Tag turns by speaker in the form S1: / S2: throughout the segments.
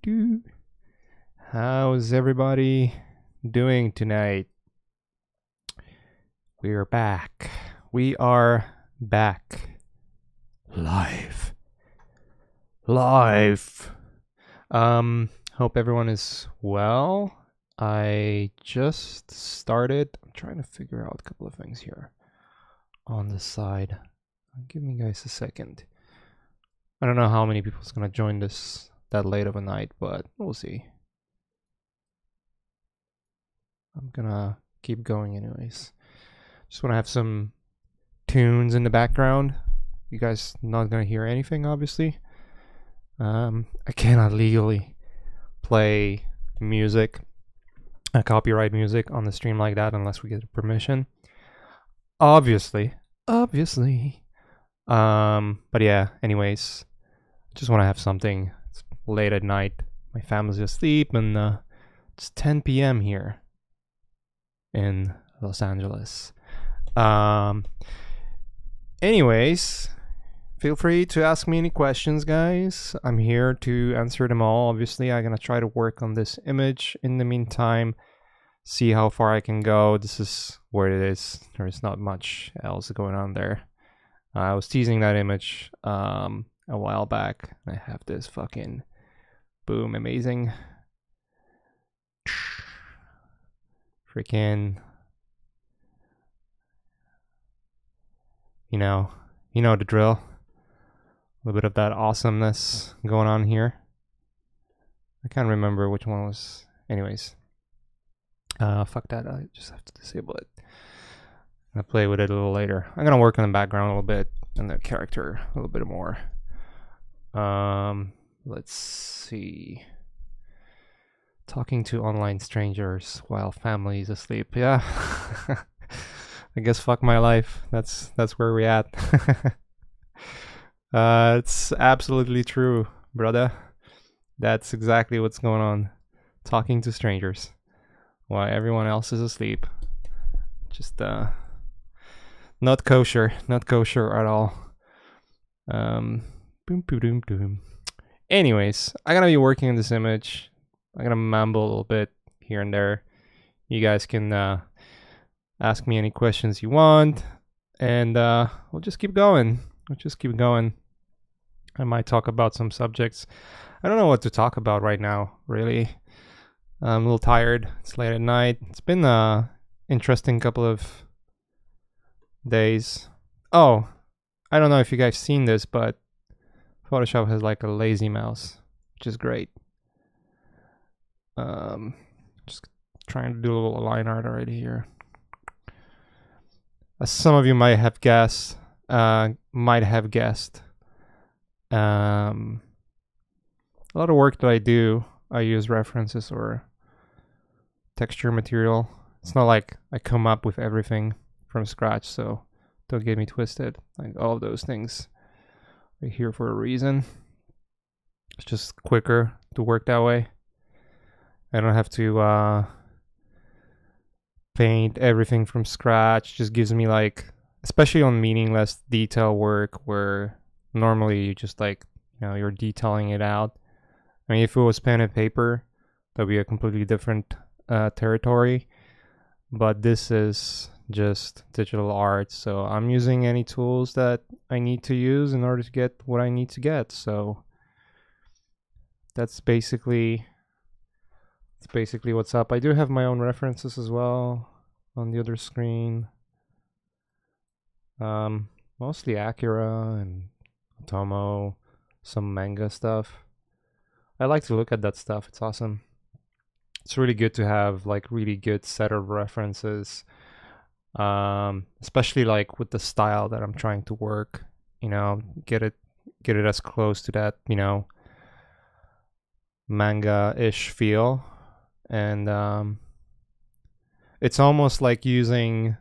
S1: do. How's everybody doing tonight? We're back. We are back. Live. Hope everyone is well. I just started. I'm trying to figure out a couple of things here on the side. Give me guys a second. I don't know how many people's gonna join this that late of a night, but we'll see. I'm gonna keep going anyways. Just want to have some tunes in the background. You guys not gonna hear anything, obviously. I cannot legally play music, copyright music on the stream like that unless we get permission. Obviously. But yeah, anyways, just want to have something. It's late at night. My family's asleep, and it's 10 p.m. here in Los Angeles. Anyways, feel free to ask me any questions, guys. I'm here to answer them all. Obviously, I'm gonna try to work on this image in the meantime, see how far I can go. This is where it is. There's not much else going on there. I was teasing that image a while back. I have this fucking boom, amazing freaking, you know the drill. A little bit of that awesomeness going on here. I can't remember which one was. Anyways, fuck that. I just have to disable it. I'm gonna play with it a little later. I'm gonna work on the background a little bit and the character a little bit more. Let's see. Talking to online strangers while family is asleep. Yeah. I guess fuck my life. That's where we're at. It's absolutely true, brother. That's exactly what's going on. Talking to strangers while everyone else is asleep. Just not kosher at all. Boom boom doom doom. Anyways, I'm gonna be working on this image. I'm gonna mumble a little bit here and there. You guys can ask me any questions you want, and we'll just keep going. I might talk about some subjects. I don't know what to talk about right now, really. I'm a little tired. It's late at night. It's been an interesting couple of days. Oh, I don't know if you guys seen this, but Photoshop has like a lazy mouse, which is great. Just trying to do a little line art already here. As some of you might have guessed, a lot of work that I do, I use references or texture material. It's not like I come up with everything from scratch, so don't get me twisted. Like, all of those things are here for a reason. It's just quicker to work that way. I don't have to paint everything from scratch. Just gives me, like, especially on meaningless detail work where normally you just, like, you're detailing it out. I mean, if it was pen and paper, that'd be a completely different territory. But this is just digital art, so I'm using any tools that I need to use in order to get what I need to get. So that's basically what's up. I do have my own references as well on the other screen. Mostly Acura and Otomo, some manga stuff. I like to look at that stuff. It's awesome. It's really good to have like really good set of references, especially like with the style that I'm trying to work. Get it as close to that manga-ish feel, and it's almost like using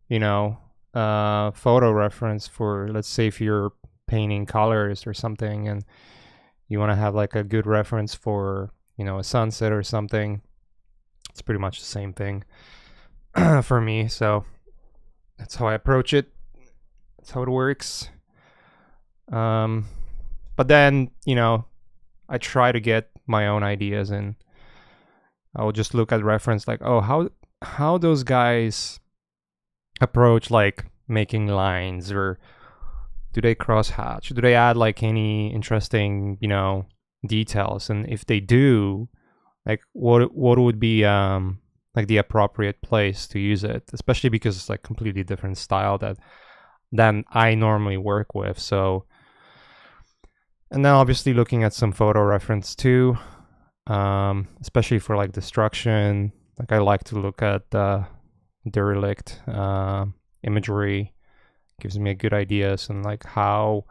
S1: photo reference for, let's say, if you're painting colors or something and you want to have like a good reference for a sunset or something. It's pretty much the same thing for me, so that's how I approach it. That's how it works. But then I try to get my own ideas in. I will just look at reference like, oh, how those guys approach like making lines, or do they crosshatch? Do they add like any interesting, details? And if they do, like what would be like the appropriate place to use it, especially because it's like completely different style than I normally work with. So, and then obviously looking at some photo reference too, especially for like destruction. Like I like to look at derelict imagery. Gives me a good ideas on like how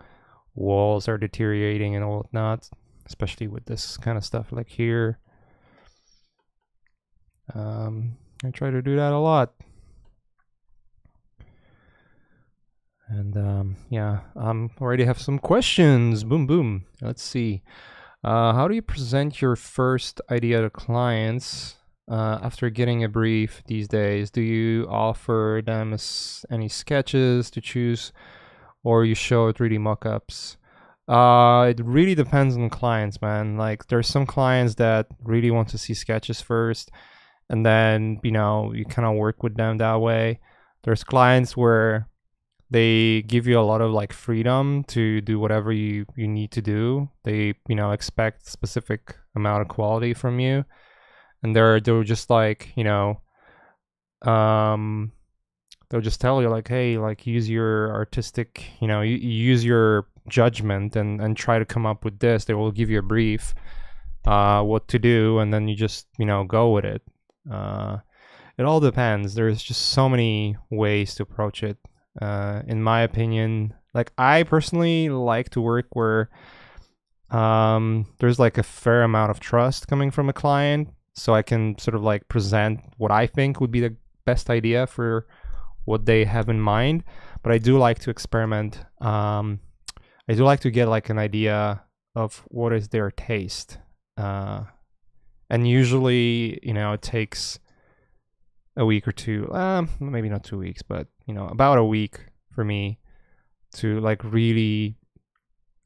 S1: walls are deteriorating and whatnot, especially with this kind of stuff like here. I try to do that a lot. And yeah, already have some questions. Boom, boom. Let's see. How do you present your first idea to clients after getting a brief these days? Do you offer them any sketches to choose, or you show 3D mockups? It really depends on clients, man. Like there's some clients that really want to see sketches first, and then you kind of work with them that way. There's clients where they give you a lot of like freedom to do whatever you need to do. They expect specific amount of quality from you, and they're just like they'll just tell you like, hey, like use your artistic, you use your judgment and try to come up with this. They will give you a brief what to do, and then you just go with it. It all depends. There's just so many ways to approach it. In my opinion, like I personally like to work where there's like a fair amount of trust coming from a client, so I can sort of like present what I think would be the best idea for what they have in mind. But I do like to experiment. I do like to get like an idea of what is their taste, and usually it takes a week or two, maybe not 2 weeks, but about a week for me to like really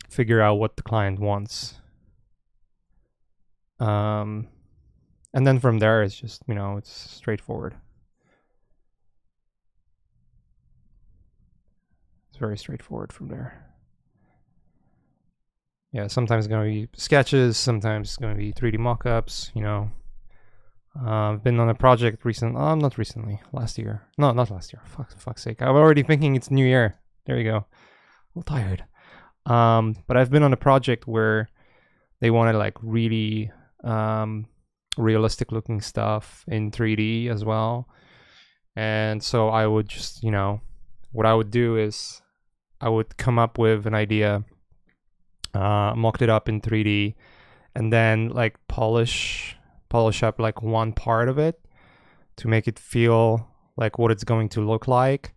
S1: figure out what the client wants. And then from there it's just it's straightforward. It's very straightforward from there. Yeah, sometimes it's gonna be sketches, sometimes it's gonna be 3D mockups. I've been on a project not recently, last year. No, not last year. For fuck's sake. I'm already thinking it's New Year. There you go. A little tired. But I've been on a project where they wanted like really realistic looking stuff in 3D as well. And so I would just, what I would do is I would come up with an idea, mocked it up in 3D, and then like polish up like one part of it to make it feel like what it's going to look like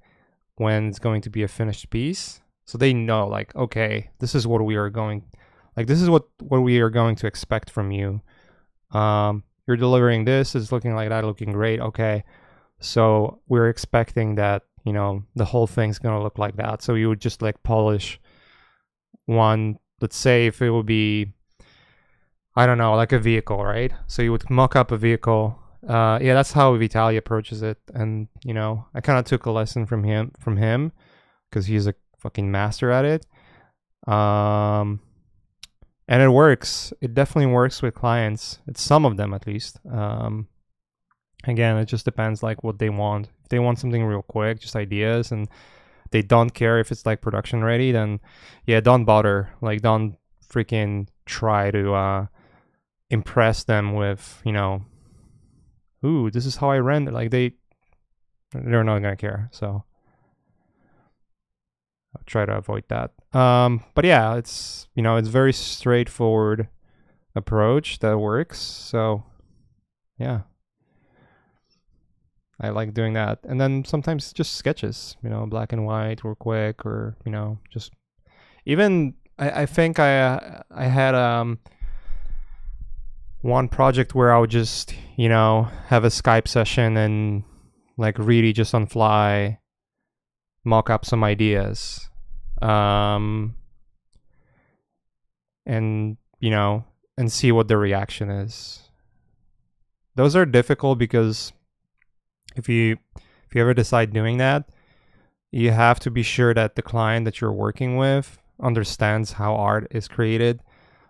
S1: when it's going to be a finished piece. So they know like, okay, this is what we are going, like this is what we are going to expect from you. You're delivering this, it's looking like that, looking great. Okay, so we're expecting that the whole thing's gonna look like that. So you would just like polish one, let's say if it would be, I don't know, like a vehicle, right? So you would mock up a vehicle. Yeah, that's how Vitaly approaches it. And, I kind of took a lesson from him because he's a fucking master at it. And it works. It definitely works with clients. It's some of them at least. Again, it just depends like what they want. If they want something real quick, just ideas, and they don't care if it's like production ready, then yeah, don't bother. Like don't freaking try to impress them with ooh, this is how I render. Like they're not gonna care. So I'll try to avoid that. But yeah, it's it's very straightforward approach that works. So yeah, I like doing that. And then sometimes just sketches, black and white or quick, or just even I think I had one project where I would just, have a Skype session and like really just on fly mock up some ideas. And, and see what the reaction is. Those are difficult because if you ever decide doing that, you have to be sure that the client that you're working with understands how art is created,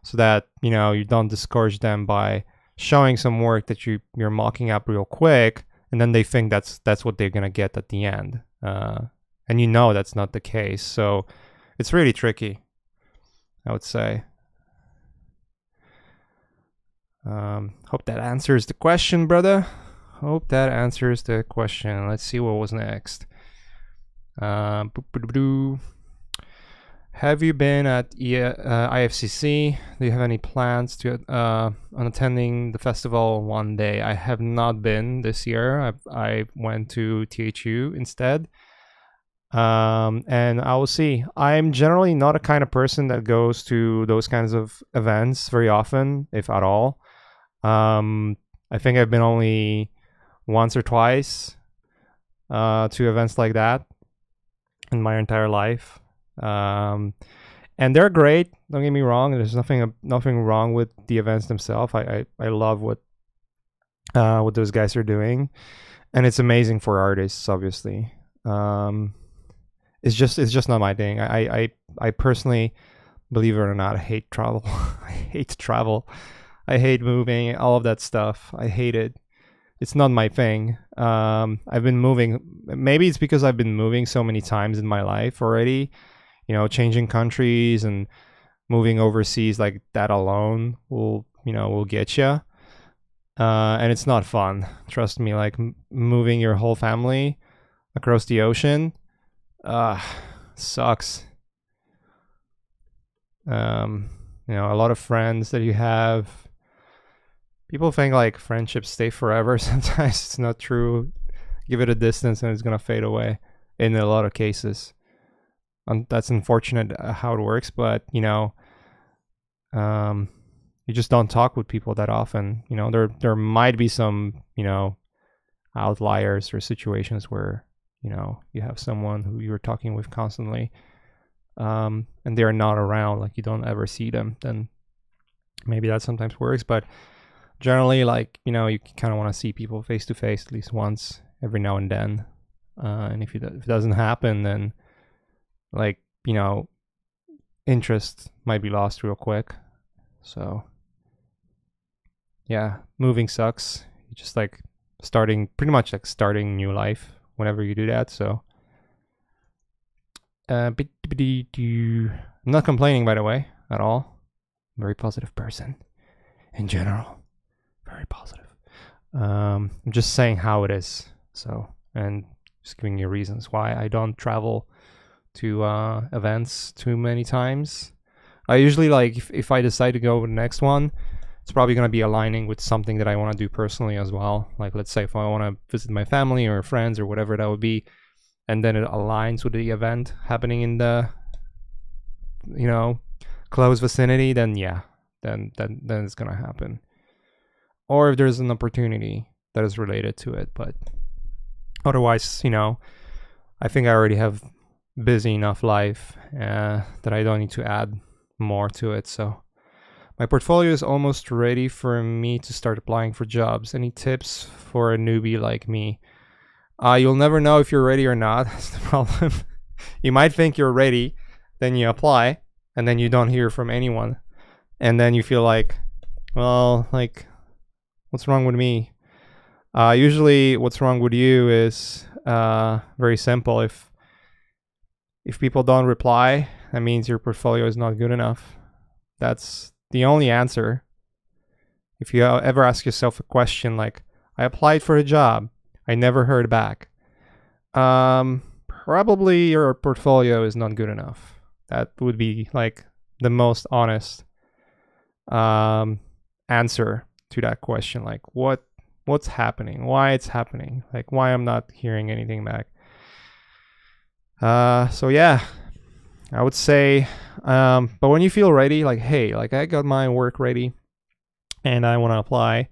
S1: so that you don't discourage them by showing some work that you're mocking up real quick, and then they think that's what they're gonna get at the end, and that's not the case. So it's really tricky, I would say. Hope that answers the question, brother. Hope that answers the question. Let's see what was next. Have you been at IFCC? Do you have any plans to on attending the festival one day? I have not been this year. I went to THU instead. And I will see. I'm generally not a kind of person that goes to those kinds of events very often, if at all. I think I've been only once or twice to events like that in my entire life. And they're great, don't get me wrong. There's nothing wrong with the events themselves. I love what those guys are doing, and it's amazing for artists, obviously. It's just not my thing. I personally, believe it or not, I hate travel. I hate travel. I hate moving, all of that stuff. I hate it. It's not my thing. I've been moving. Maybe it's because I've been moving so many times in my life already. Changing countries and moving overseas, like that alone will get you. And it's not fun. Trust me. Like moving your whole family across the ocean, sucks. A lot of friends that you have. People think like friendships stay forever. Sometimes it's not true. Give it a distance and it's gonna fade away in a lot of cases. That's unfortunate how it works, but you just don't talk with people that often. There might be some outliers or situations where you have someone who you're talking with constantly, and they're not around, like you don't ever see them. Then maybe that sometimes works, but generally, like, you kind of want to see people face to face at least once every now and then. And if it doesn't happen, then like, interest might be lost real quick. So yeah, moving sucks. You just like pretty much like starting new life whenever you do that. So I'm not complaining, by the way, at all. I'm a very positive person in general. Very positive. I'm just saying how it is. So, and just giving you reasons why I don't travel to events too many times. I usually, like, if I decide to go with the next one, it's probably going to be aligning with something that I want to do personally as well. Like, let's say if I want to visit my family or friends or whatever that would be, and then it aligns with the event happening in the close vicinity, then yeah, then it's going to happen. Or if there's an opportunity that is related to it. But otherwise, I think I already have busy enough life that I don't need to add more to it. So my portfolio is almost ready for me to start applying for jobs. Any tips for a newbie like me? You'll never know if you're ready or not. That's the problem. You might think you're ready, then you apply, and then you don't hear from anyone. And then you feel like, well, like, what's wrong with me? Usually what's wrong with you is very simple. If people don't reply, that means your portfolio is not good enough. That's the only answer. If you ever ask yourself a question like, I applied for a job, I never heard back, probably your portfolio is not good enough. That would be like the most honest answer to that question. Like, what's happening? Why it's happening? Like, why I'm not hearing anything back? So yeah, I would say, but when you feel ready, like, hey, like I got my work ready and I want to apply,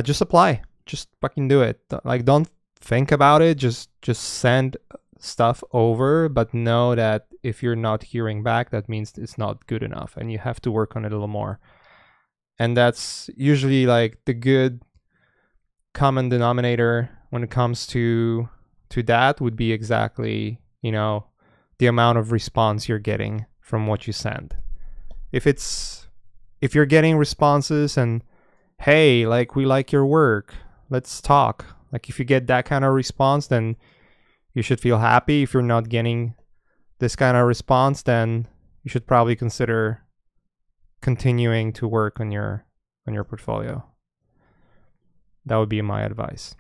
S1: just apply. Just fucking do it. Like, don't think about it. Just send stuff over, but know that if you're not hearing back, that means it's not good enough and you have to work on it a little more. And that's usually like the good common denominator when it comes to that would be exactly, you know, the amount of response you're getting from what you send. If you're getting responses and, hey, like, we like your work, let's talk. Like, if you get that kind of response, then you should feel happy. If you're not getting this kind of response, then you should probably consider continuing to work on your portfolio. That would be my advice.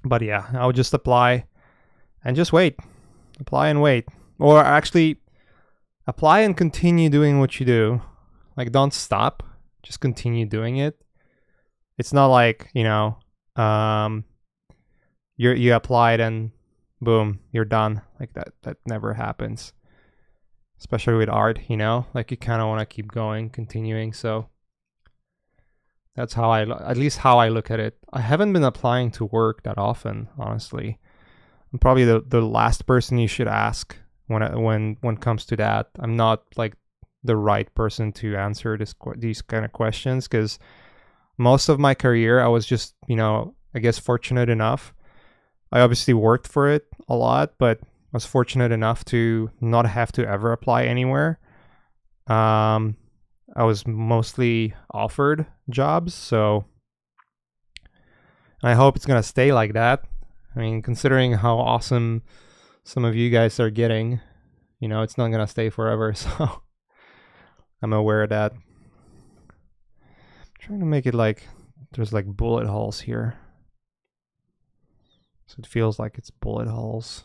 S1: But yeah, I would just apply and just wait. Apply and wait. Or actually, apply and continue doing what you do. Like, don't stop. Just continue doing it. It's not like, you know, you applied and boom, you're done. Like, that never happens. Especially with art, you know? Like, you kind of want to keep going, continuing. So that's how at least how I look at it. I haven't been applying to work that often, honestly. I'm probably the last person you should ask when it comes to that. I'm not like the right person to answer these kind of questions, because most of my career I was just, you know, I guess fortunate enough. I obviously worked for it a lot, but I was fortunate enough to not have to ever apply anywhere. I was mostly offered jobs, so I hope it's gonna stay like that. I mean, considering how awesome some of you guys are getting, you know, it's not gonna stay forever, so I'm aware of that. I'm trying to make it like there's like bullet holes here. So it feels like it's bullet holes.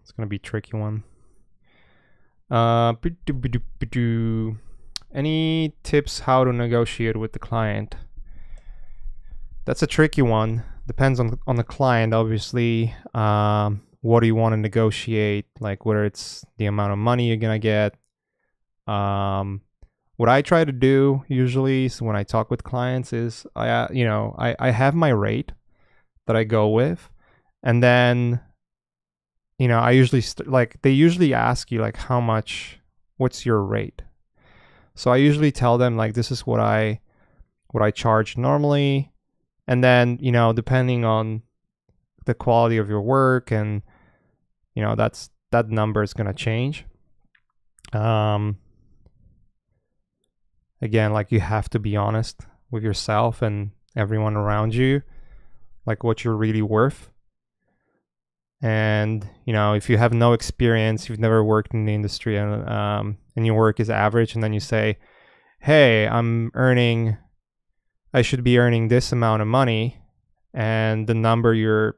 S1: It's gonna be a tricky one. Any tips how to negotiate with the client? That's a tricky one. Depends on the client, obviously. What do you want to negotiate? Like, whether it's the amount of money you're gonna get. What I try to do usually is when I talk with clients is I have my rate that I go with, and then, you know, I usually they usually ask you like, how much, what's your rate? So I usually tell them like, this is what I charge normally, and then, you know, depending on the quality of your work, and, you know, that number is gonna change. Again, like, you have to be honest with yourself and everyone around you, like what you're really worth. And, you know, if you have no experience, you've never worked in the industry, and your work is average, and then you say, hey, I should be earning this amount of money, and the number you're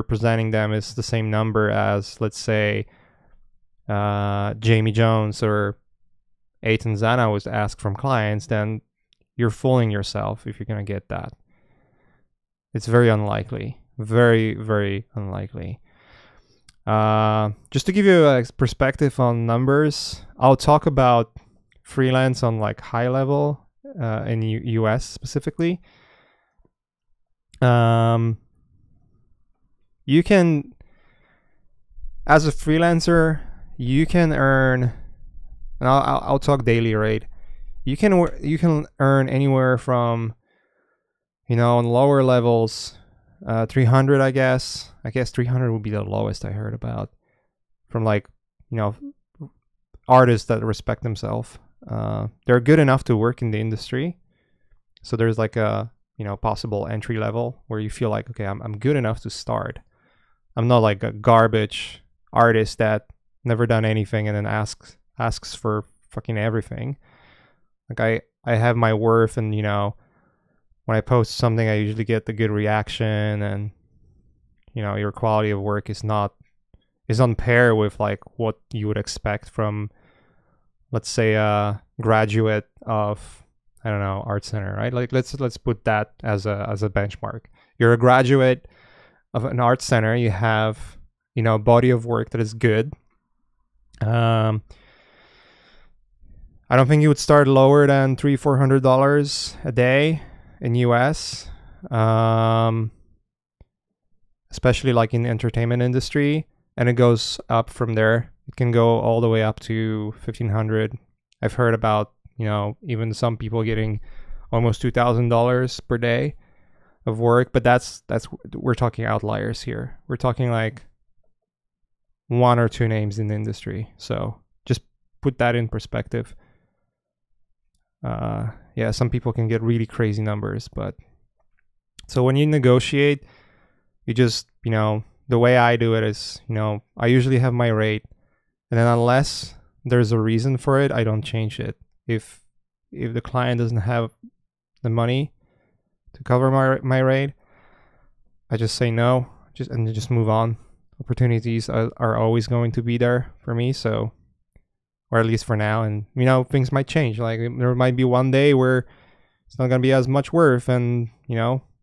S1: presenting them is the same number as, let's say, Jamie Jones or Eitan Zana was asked from clients, then you're fooling yourself if you're going to get that. It's very unlikely. Very, very unlikely. Just to give you a perspective on numbers, I'll talk about freelance on like high level in US specifically. You can, as a freelancer, you can earn, and I'll talk daily rate. You can earn anywhere from, you know, on lower levels, 300, I guess 300 would be the lowest I heard about, from like, you know, artists that respect themselves. They're good enough to work in the industry, so there's like a, you know, possible entry level where you feel like, okay, I'm good enough to start. I'm not like a garbage artist that never done anything and then asks for fucking everything. Like, I have my worth, and, you know, when I post something, I usually get the good reaction, and, you know, your quality of work is on par with like what you would expect from, let's say, a graduate of, I don't know, art center, right? Like, let's put that as a benchmark. You're a graduate of an art center, you have, you know, a body of work that is good. I don't think you would start lower than $300-400 a day in US, especially like in the entertainment industry, and it goes up from there. It can go all the way up to 1,500. I've heard about, even some people getting almost $2,000 per day of work, but that's we're talking outliers here. We're talking like one or two names in the industry. So just put that in perspective. Yeah, some people can get really crazy numbers, but so when you negotiate, you just, the way I do it is, I usually have my rate, and then unless there's a reason for it, I don't change it. If the client doesn't have the money to cover my rate, I just say no, and just move on. Opportunities are always going to be there for me, so, or at least for now. And things might change. Like there might be one day where it's not going to be as much worth, and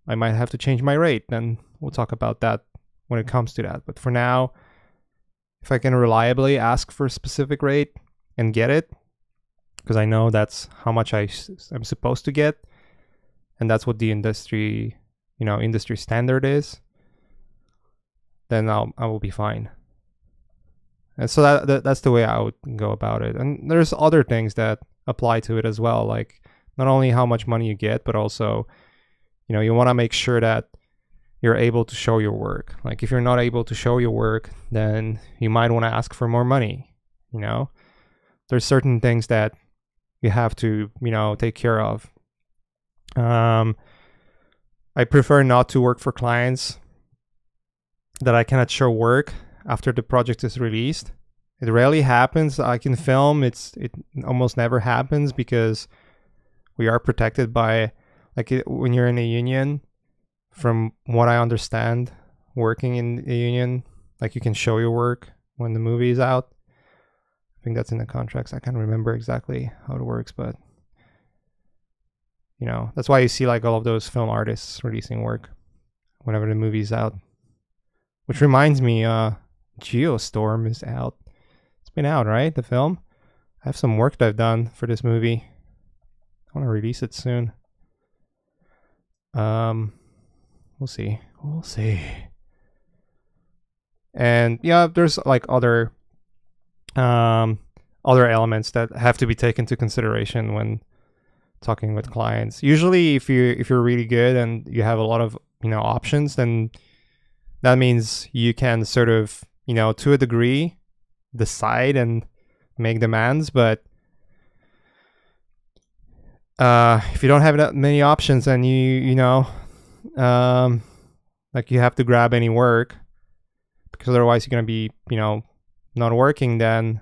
S1: I might have to change my rate. Then we'll talk about that when it comes to that. But for now, if I can reliably ask for a specific rate and get it, because I know that's how much I'm supposed to get, and that's what the industry standard is, then I will be fine. And so that's the way I would go about it. And there's other things that apply to it as well, like not only how much money you get, but also, you want to make sure that you're able to show your work. Like if you're not able to show your work, then you might want to ask for more money. There's certain things that you have to, take care of. I prefer not to work for clients that I cannot show work after the project is released. It rarely happens. I can film. It almost never happens because we are protected by, when you're in a union, from what I understand, working in a union, you can show your work when the movie is out. I think that's in the contracts. I can't remember exactly how it works, but that's why you see all of those film artists releasing work whenever the movie's out. Which reminds me, Geostorm is out. It's been out, right? The film. I have some work that I've done for this movie. I want to release it soon. We'll see. And yeah, there's other elements that have to be taken into consideration when talking with clients. Usually, if you're really good and you have a lot of options, then that means you can sort of to a degree decide and make demands. But if you don't have that many options and you you have to grab any work because otherwise you're gonna be not working, then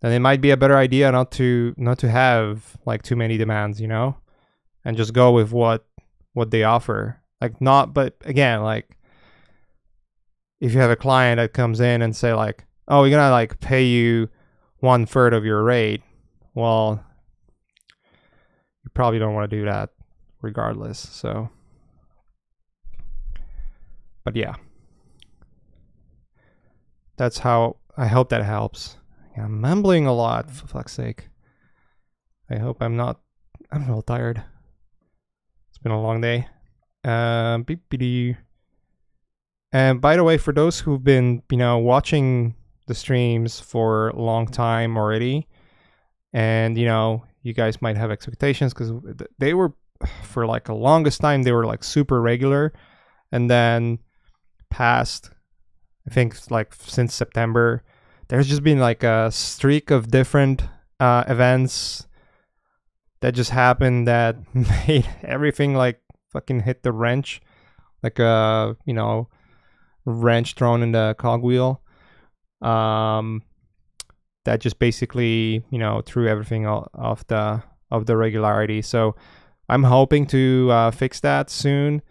S1: it might be a better idea not to have too many demands, and just go with what they offer. But again, if you have a client that comes in and say oh, we're gonna pay you 1/3 of your rate, well, you probably don't want to do that regardless. So, but yeah, that's how. I hope that helps. I'm mumbling a lot, for fuck's sake. I hope I'm a little tired. It's been a long day. And by the way, for those who've been, watching the streams for a long time already, and, you guys might have expectations because they were, for a longest time, they were super regular. And then past, I think since September, there's just been a streak of different events that just happened that made everything fucking hit the wrench, wrench thrown in the cogwheel. That just basically threw everything off the regularity. So I'm hoping to fix that soon.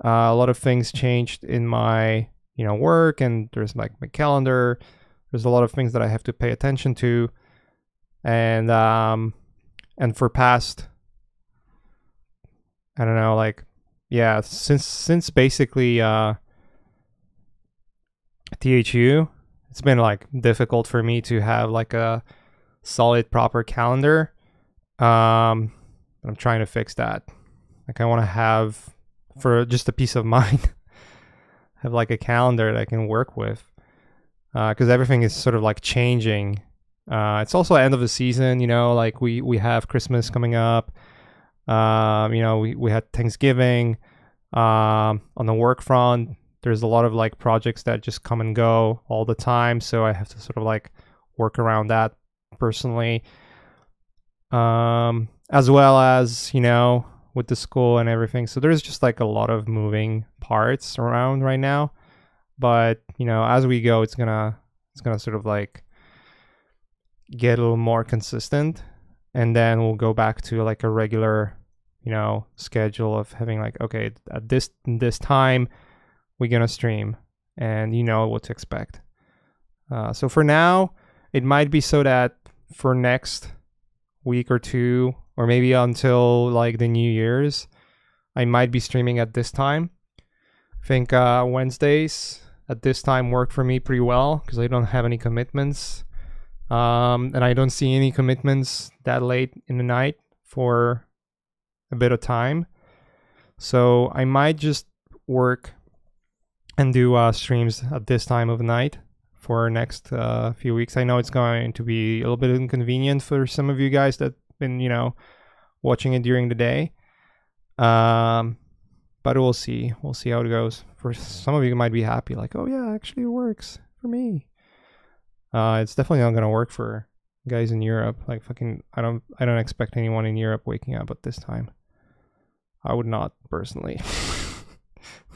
S1: A lot of things changed in my work, and there's my calendar. There's a lot of things that I have to pay attention to, and for past, I don't know, since basically THU, it's been difficult for me to have a solid proper calendar. I'm trying to fix that. I want to have, for just a peace of mind, have a calendar that I can work with. because everything is sort of like changing. It's also end of the season, you know, like we have Christmas coming up. You know, we had Thanksgiving. On the work front, there's a lot of like projects that just come and go all the time, so I have to sort of like work around that personally. As well as, you know, with the school and everything. So there's just like a lot of moving parts around right now. But, you know, as we go, it's gonna sort of like get a little more consistent, and then we'll go back to like a regular, you know, schedule of having like, okay, at this time we're gonna stream, and you know what to expect. So for now, it might be so that for next week or two, or maybe until like the New Year's, I might be streaming at this time. I think Wednesdays at this time work for me pretty well because I don't have any commitments, and I don't see any commitments that late in the night for a bit of time. So I might just work and do streams at this time of night for next few weeks. I know it's going to be a little bit inconvenient for some of you guys that been, you know, watching it during the day. But we'll see. We'll see how it goes. For some of you, might be happy, like, oh yeah, actually it works for me. It's definitely not gonna work for guys in Europe. Like fucking, I don't expect anyone in Europe waking up at this time. I would not personally.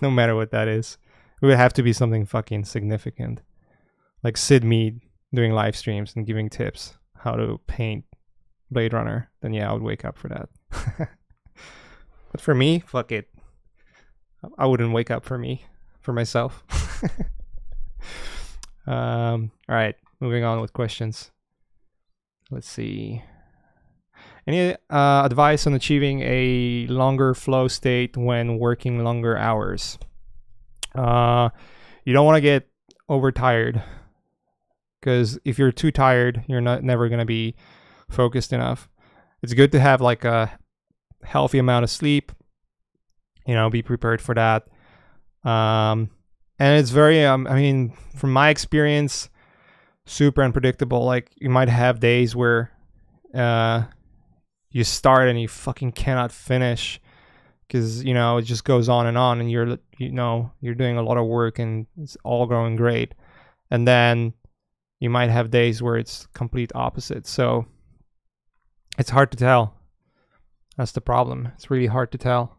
S1: No matter what that is, it would have to be something fucking significant, like Sid Mead doing live streams and giving tips how to paint Blade Runner. Then yeah, I would wake up for that. But for me, fuck it. I wouldn't wake up for myself. All right, moving on with questions. Let's see. Any advice on achieving a longer flow state when working longer hours? You don't want to get overtired, because if you're too tired, you're never going to be focused enough. It's good to have like a healthy amount of sleep. You know, be prepared for that. And it's very, I mean, from my experience, super unpredictable. Like you might have days where you start and you fucking cannot finish because, you know, it just goes on, and you're doing a lot of work and it's all going great. And then you might have days where it's complete opposite. So it's hard to tell. That's the problem. It's really hard to tell.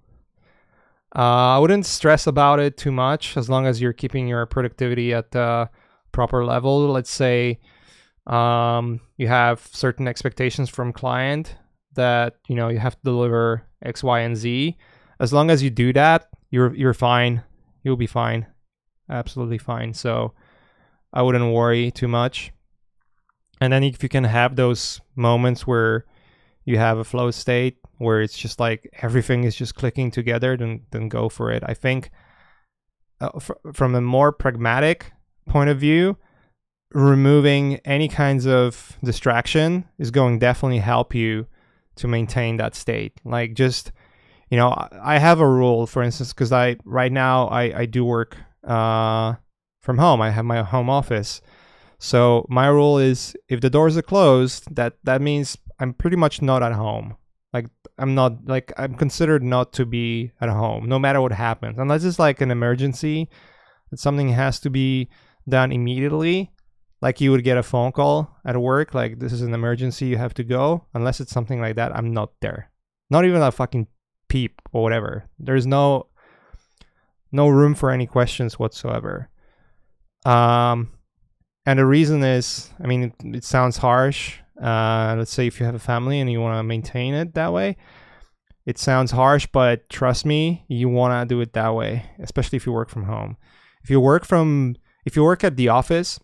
S1: I wouldn't stress about it too much as long as you're keeping your productivity at the proper level. Let's say you have certain expectations from client that, you know, you have to deliver X, Y, and Z. As long as you do that, you're fine. You'll be fine. Absolutely fine. So I wouldn't worry too much. And then if you can have those moments where you have a flow state where it's just like everything is just clicking together, then go for it. I think from a more pragmatic point of view, removing any kinds of distraction is going to definitely help you to maintain that state. Like just, you know, I have a rule, for instance, because right now I do work from home. I have my home office. So my rule is if the doors are closed, that means I'm pretty much not at home. Like I'm considered not to be at home no matter what happens, unless it's like an emergency that something has to be done immediately. Like you would get a phone call at work, like this is an emergency, you have to go. Unless it's something like that, I'm not there. Not even a fucking peep or whatever. There's no room for any questions whatsoever. And the reason is, I mean, it sounds harsh. Let's say if you have a family and you want to maintain it that way, it sounds harsh, but trust me, you want to do it that way, especially if you work from home. If you work at the office,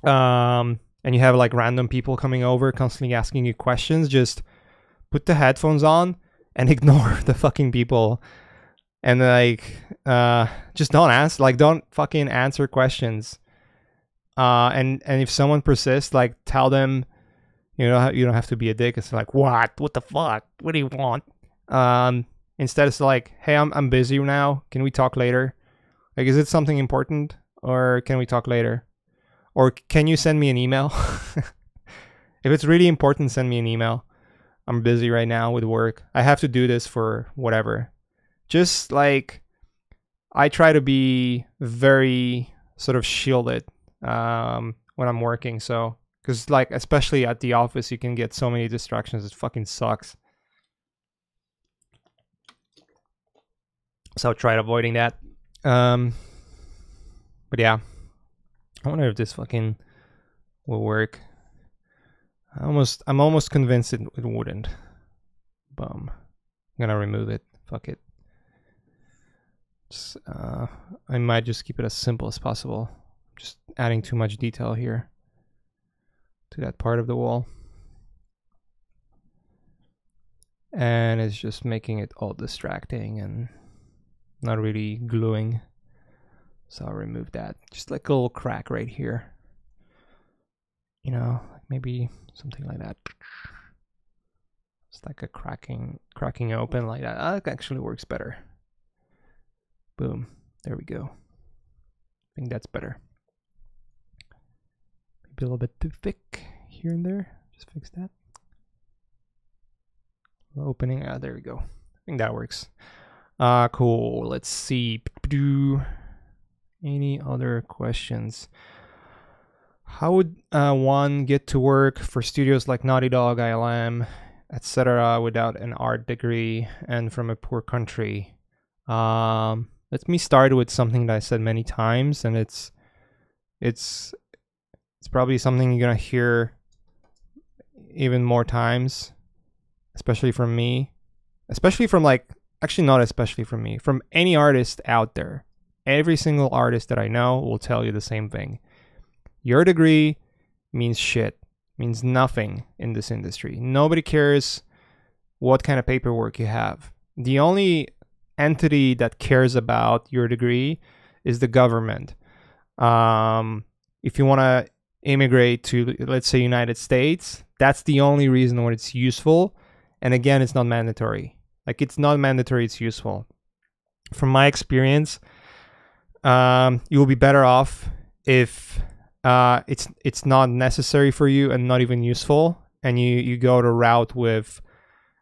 S1: and you have like random people coming over constantly asking you questions, just put the headphones on and ignore the fucking people, and like just don't fucking answer questions. And if someone persists, like tell them, you know, you don't have to be a dick. It's like, what the fuck, what do you want? Instead it's like, hey, I'm busy now, can we talk later? Like, is it something important, or can we talk later? Or can you send me an email? If it's really important, send me an email. I'm busy right now with work. I have to do this for whatever. Just like, I try to be very sort of shielded when I'm working. So, because like, especially at the office, you can get so many distractions. It fucking sucks. So try avoiding that. But yeah, I wonder if this fucking will work. I'm almost convinced it wouldn't. Bum. I'm gonna remove it. Fuck it. I might just keep it as simple as possible. Just adding too much detail here to that part of the wall. And it's just making it all distracting and not really gluing. So I'll remove that. Just like a little crack right here. You know, maybe something like that. It's like a cracking open like that. That actually works better. Boom. There we go. I think that's better. Maybe a little bit too thick here and there. Just fix that. Opening. There we go. I think that works. Cool. Let's see. Any other questions? How would one get to work for studios like Naughty Dog, ILM, etc. without an art degree and from a poor country? Let me start with something that I said many times, and it's probably something you're gonna hear even more times, especially from me, especially from like, actually not especially from me, from any artist out there. Every single artist that I know will tell you the same thing. Your degree means shit, means nothing in this industry. Nobody cares what kind of paperwork you have. The only entity that cares about your degree is the government. If you want to immigrate to, let's say, United States, that's the only reason when it's useful. And again, it's not mandatory. Like, it's not mandatory, it's useful. From my experience, you will be better off if it's not necessary for you and not even useful, and you go the route with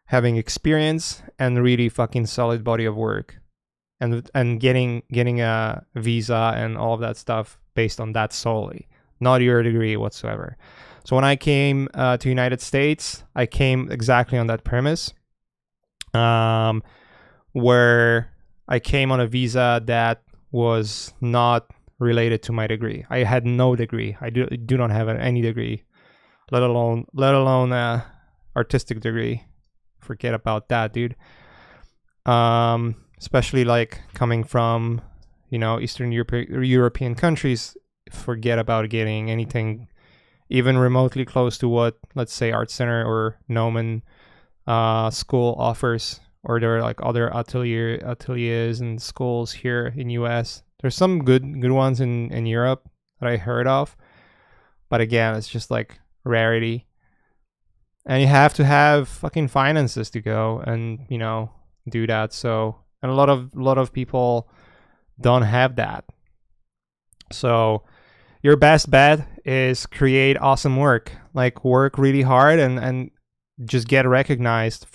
S1: having experience and really fucking solid body of work, and getting a visa and all of that stuff based on that solely, not your degree whatsoever. So when I came to United States, I came exactly on that premise, where I came on a visa that was not related to my degree. I had no degree. I do not have any degree, let alone artistic degree. Forget about that, dude. Especially like coming from, Eastern European countries. Forget about getting anything even remotely close to what, let's say, Art Center or Noman school offers, or there are like other ateliers and schools here in US. There's some good ones in Europe that I heard of, but again, it's just like rarity, and you have to have fucking finances to go and do that. So, and a lot of people don't have that. So your best bet is create awesome work, like work really hard and just get recognized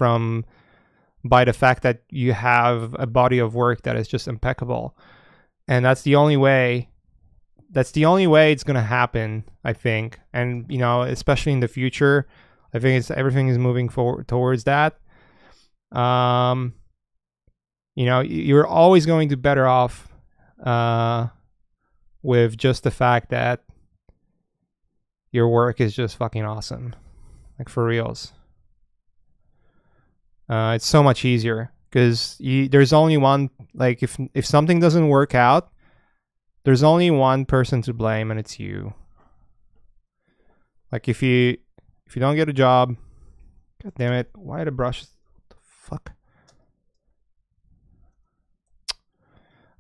S1: by the fact that you have a body of work that is just impeccable. And that's the only way it's going to happen, I think. And, especially in the future, I think everything is moving forward towards that. You're always going to be better off with just the fact that your work is just fucking awesome. Like, for reals. It's so much easier because there's only one, like, if something doesn't work out, there's only one person to blame, and it's you. Like, if you don't get a job, god damn it, why the brush? What the fuck?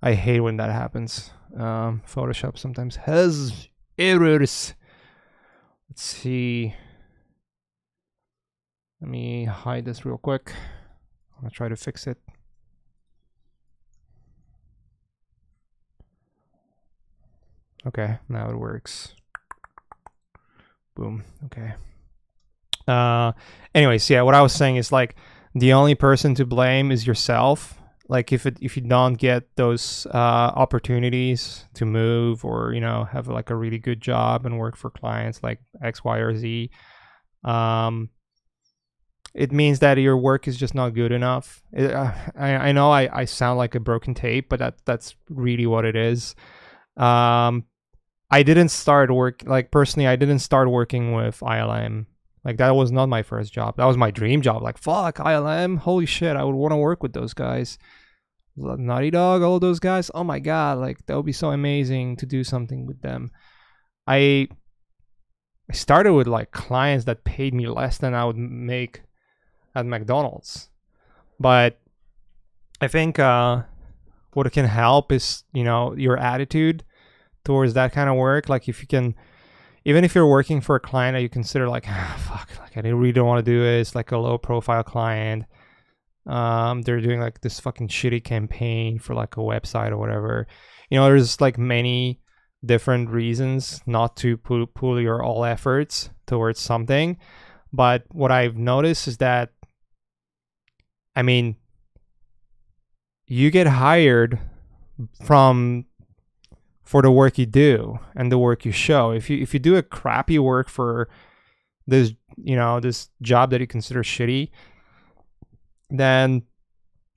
S1: I hate when that happens. Photoshop sometimes has errors. Let's see. Let me hide this real quick. I'm gonna try to fix it. Okay, now it works. Boom. Okay. Anyways, yeah, what I was saying is like the only person to blame is yourself. Like if you don't get those opportunities to move, or have like a really good job and work for clients like X, Y, or Z, it means that your work is just not good enough. I know I sound like a broken tape, but that's really what it is. I didn't start personally, I didn't start working with ILM. Like that was not my first job. That was my dream job. Like, fuck, ILM, holy shit, I would want to work with those guys. Naughty Dog, all those guys. Oh my god, like that would be so amazing to do something with them. I started with like clients that paid me less than I would make at McDonald's. But I think what can help is, your attitude towards that kind of work. Like if you can, even if you're working for a client that you consider like, fuck, like I really don't want to do it. It's like a low profile client. They're doing like this fucking shitty campaign for like a website or whatever. There's like many different reasons not to pull your all efforts towards something. But what I've noticed is that, I mean, you get hired for the work you do and the work you show. If you do a crappy work for this, this job that you consider shitty, then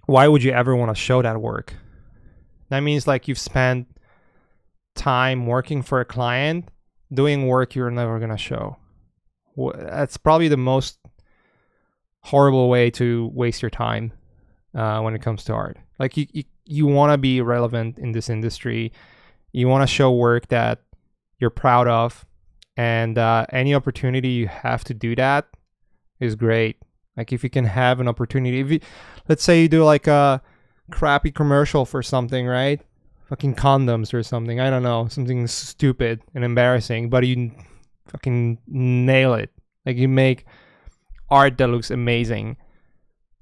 S1: why would you ever want to show that work? That means like you've spent time working for a client doing work you're never going to show. That's probably the most horrible way to waste your time when it comes to art. Like you want to be relevant in this industry. You want to show work that you're proud of, and any opportunity you have to do that is great. Like if you can have an opportunity, let's say you do like a crappy commercial for something, right? Fucking condoms or something. I don't know, something stupid and embarrassing, but you fucking nail it. Like you make art that looks amazing.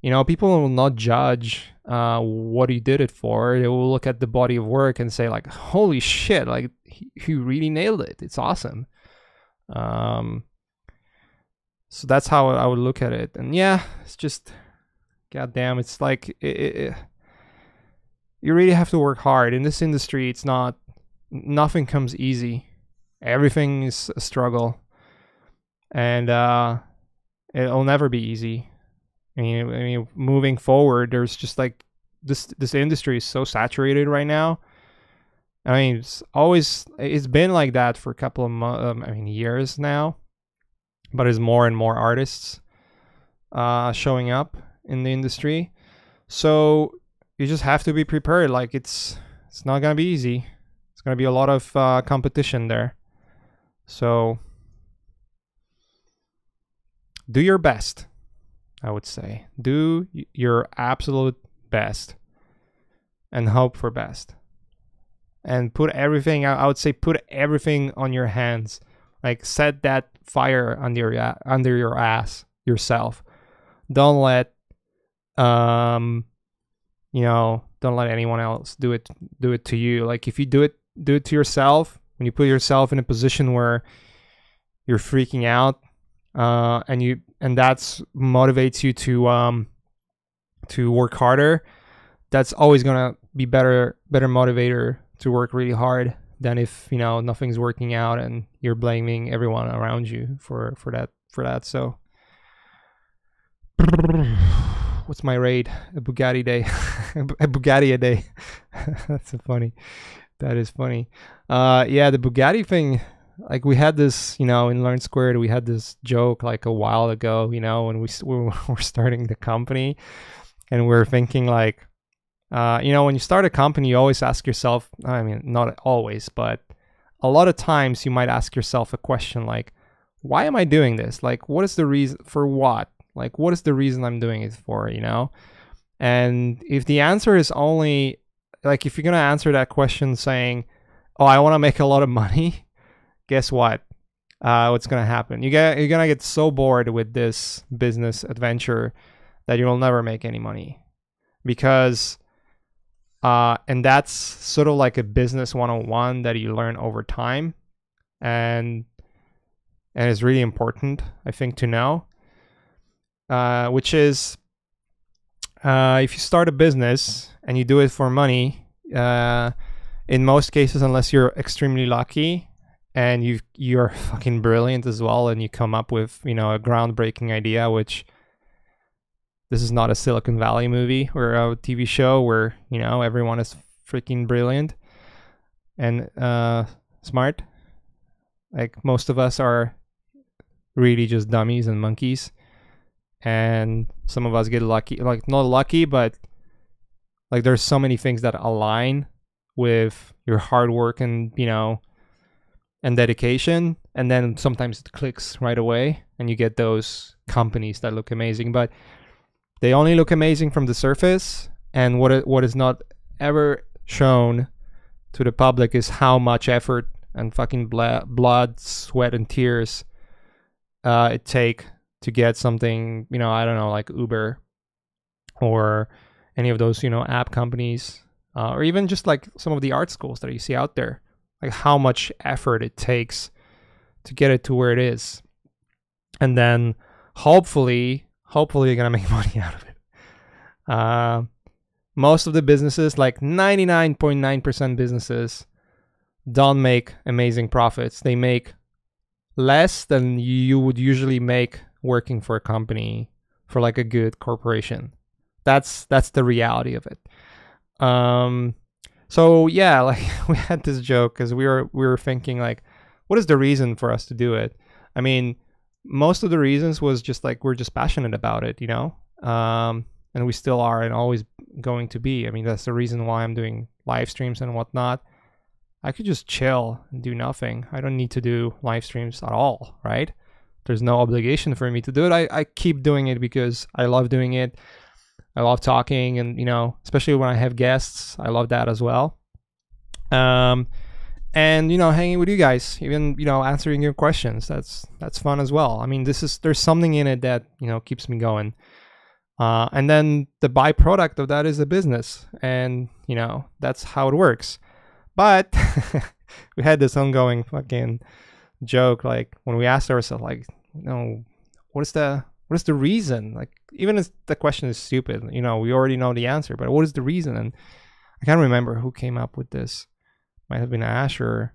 S1: People will not judge what you did it for. They will look at the body of work and say like, holy shit, like he really nailed it. It's awesome. So that's how I would look at it. And yeah, it's just, goddamn, it's like, you really have to work hard. In this industry, nothing comes easy. Everything is a struggle. And it'll never be easy. I mean, moving forward, there's just like, this industry is so saturated right now. I mean, it's been like that for a couple of years now. But there's more and more artists showing up in the industry. So you just have to be prepared. Like it's not going to be easy. It's going to be a lot of competition there. So do your best, I would say. Do your absolute best and hope for best. And put everything, I would say put everything on your hands. Like set that fire under your ass yourself. Don't let don't let anyone else do it to you. Like if you do it to yourself, when you put yourself in a position where you're freaking out, and that's motivates you to work harder, that's always gonna be better motivator to work really hard than if nothing's working out and you're blaming everyone around you for that. So what's my rate? A Bugatti day. A Bugatti a day. That's so funny. That is funny. Yeah, the Bugatti thing, like we had this, in Learn Squared, we had this joke like a while ago, when we were starting the company, and we were thinking like, when you start a company, you always ask yourself, I mean, not always, but a lot of times you might ask yourself a question like, why am I doing this? Like, what is the reason for what? Like, what is the reason I'm doing it for, And if the answer is only, like, if you're going to answer that question saying, oh, I want to make a lot of money, guess what? What's going to happen? You're going to get so bored with this business adventure that you'll never make any money. Because and that's sort of like a business 101 that you learn over time. And and it's really important, I think, to know, which is if you start a business and you do it for money, in most cases, unless you're extremely lucky and you're fucking brilliant as well, and you come up with, you know, a groundbreaking idea, which this is not a Silicon Valley movie or a TV show where, you know, everyone is freaking brilliant and smart. Like, most of us are really just dummies and monkeys, and some of us get lucky, like not lucky, but like there's so many things that align with your hard work and, you know, and dedication, and then sometimes it clicks right away and you get those companies that look amazing, but they only look amazing from the surface, and what is not ever shown to the public is how much effort and fucking blood, sweat, and tears it take to get something, you know, I don't know, like Uber or any of those, you know, app companies, or even just like some of the art schools that you see out there, like how much effort it takes to get it to where it is. And then hopefully you're gonna make money out of it. Most of the businesses, like 99.9% businesses, don't make amazing profits. They make less than you would usually make working for a company, for like a good corporation. That's the reality of it. So yeah, like we had this joke because we were thinking, like, what is the reason for us to do it? I mean, most of the reasons was just like we're just passionate about it, you know, and we still are and always going to be. I mean, that's the reason why I'm doing live streams and whatnot. I could just chill and do nothing. I don't need to do live streams at all, right? There's no obligation for me to do it. I keep doing it because I love doing it. I love talking, and, you know, especially when I have guests, I love that as well. And, you know, hanging with you guys, even, you know, answering your questions, that's fun as well. I mean, there's something in it that, you know, keeps me going. And then the byproduct of that is a business, and, you know, that's how it works. But we had this ongoing fucking joke, like when we asked ourselves, like, you know, what is the reason? Like, even if the question is stupid, you know, we already know the answer, but what is the reason? And I can't remember who came up with this. Might have been Ash or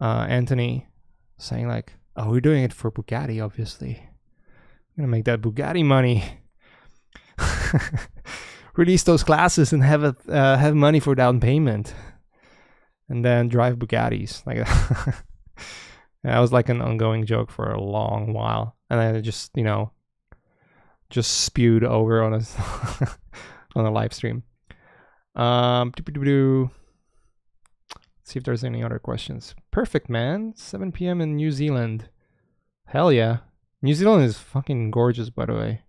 S1: Anthony, saying like, oh, we're doing it for Bugatti, obviously. We're gonna make that Bugatti money. Release those classes and have money for down payment, and then drive Bugattis like that. That was like an ongoing joke for a long while, and then it just, you know, just spewed over on us on a live stream. Let's see if there's any other questions. Perfect, man. 7 p.m. in New Zealand. Hell yeah. New Zealand is fucking gorgeous, by the way.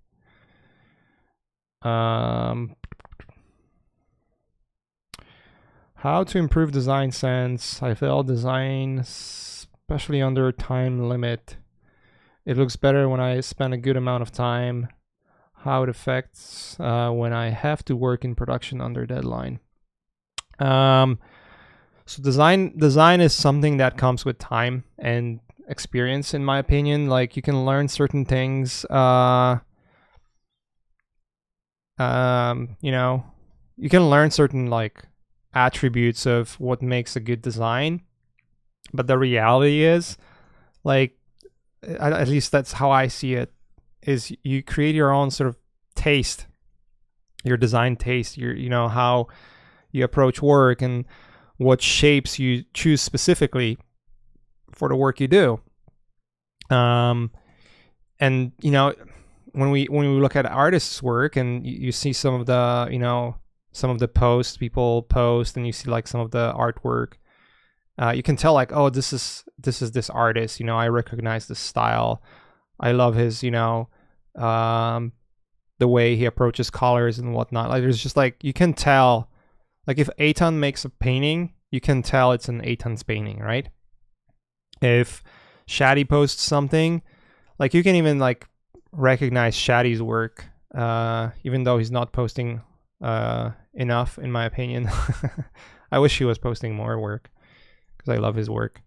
S1: How to improve design sense. I failed design, especially under time limit. It looks better when I spend a good amount of time. How it affects when I have to work in production under deadline. So design is something that comes with time and experience, in my opinion. Like, you can learn certain things. You know, you can learn certain like attributes of what makes a good design, but the reality is, like, at least that's how I see it, is you create your own sort of taste, your design taste, you know, how you approach work and what shapes you choose specifically for the work you do. And, you know, when we look at artists' work and you see some of the, you know, some of the posts people post, and you see like some of the artwork, you can tell like, oh, this is this artist, you know, I recognize the style. I love his, you know, the way he approaches colors and whatnot. Like, there's just like, you can tell, like, if Eitan makes a painting, you can tell it's an Eitan's painting, right? If Shadi posts something, like, you can even like recognize Shadi's work, even though he's not posting enough, in my opinion. I wish he was posting more work because I love his work.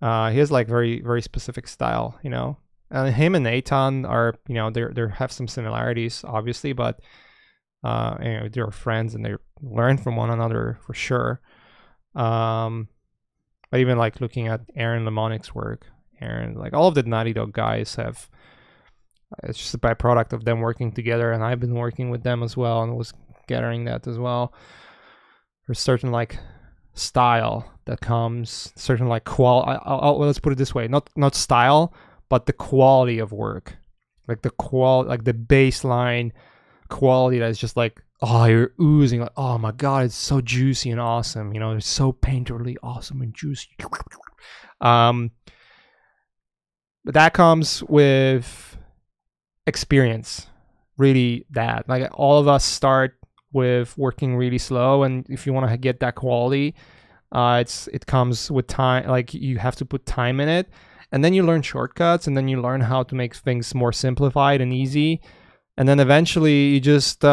S1: He has like very specific style, you know. And him and Eitan are, you know, they have some similarities, obviously, but you know, they're friends and they learn from one another for sure. But even like looking at Aaron Lemonic's work, Aaron, like all of the Naughty Dog guys have, it's just a byproduct of them working together, and I've been working with them as well and was gathering that as well. There's certain like style that comes, certain like let's put it this way, not style, but the quality of work, like the like the baseline quality that is just like, oh, you're oozing, like, oh my god, it's so juicy and awesome, you know, it's so painterly awesome and juicy. But that comes with experience, really. That like all of us start with working really slow, and if you want to get that quality, it comes with time. Like you have to put time in it, and then you learn shortcuts, and then you learn how to make things more simplified and easy, and then eventually you just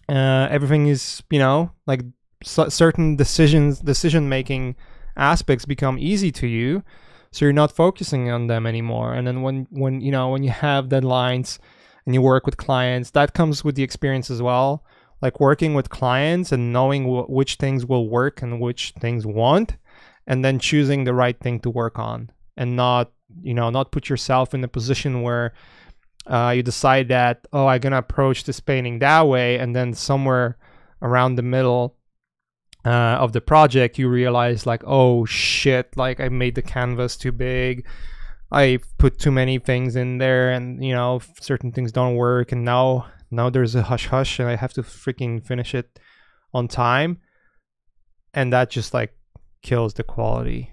S1: everything is, you know, like certain decision making aspects become easy to you, so you're not focusing on them anymore. And then when you know, when you have deadlines and you work with clients, that comes with the experience as well, like working with clients and knowing which things will work and which things won't, and then choosing the right thing to work on, and not, you know, not put yourself in a position where you decide that, oh, I'm gonna approach this painting that way, and then somewhere around the middle of the project you realize like, oh shit, like I made the canvas too big, I put too many things in there, and you know, certain things don't work, and now there's a hush hush and I have to freaking finish it on time, and that just like kills the quality.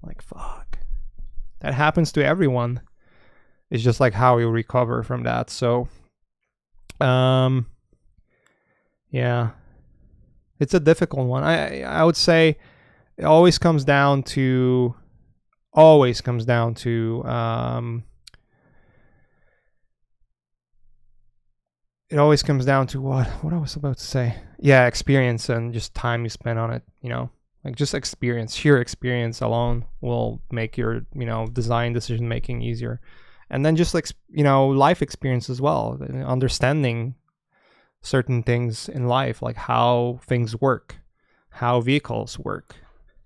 S1: Like, fuck, that happens to everyone. It's just like how you recover from that. So yeah, it's a difficult one. I would say it always comes down to what I was about to say. Yeah, experience and just time you spend on it, you know. Like just experience, sheer experience alone will make your, you know, design decision making easier. And then just like, you know, life experience as well, understanding certain things in life, like how things work, how vehicles work,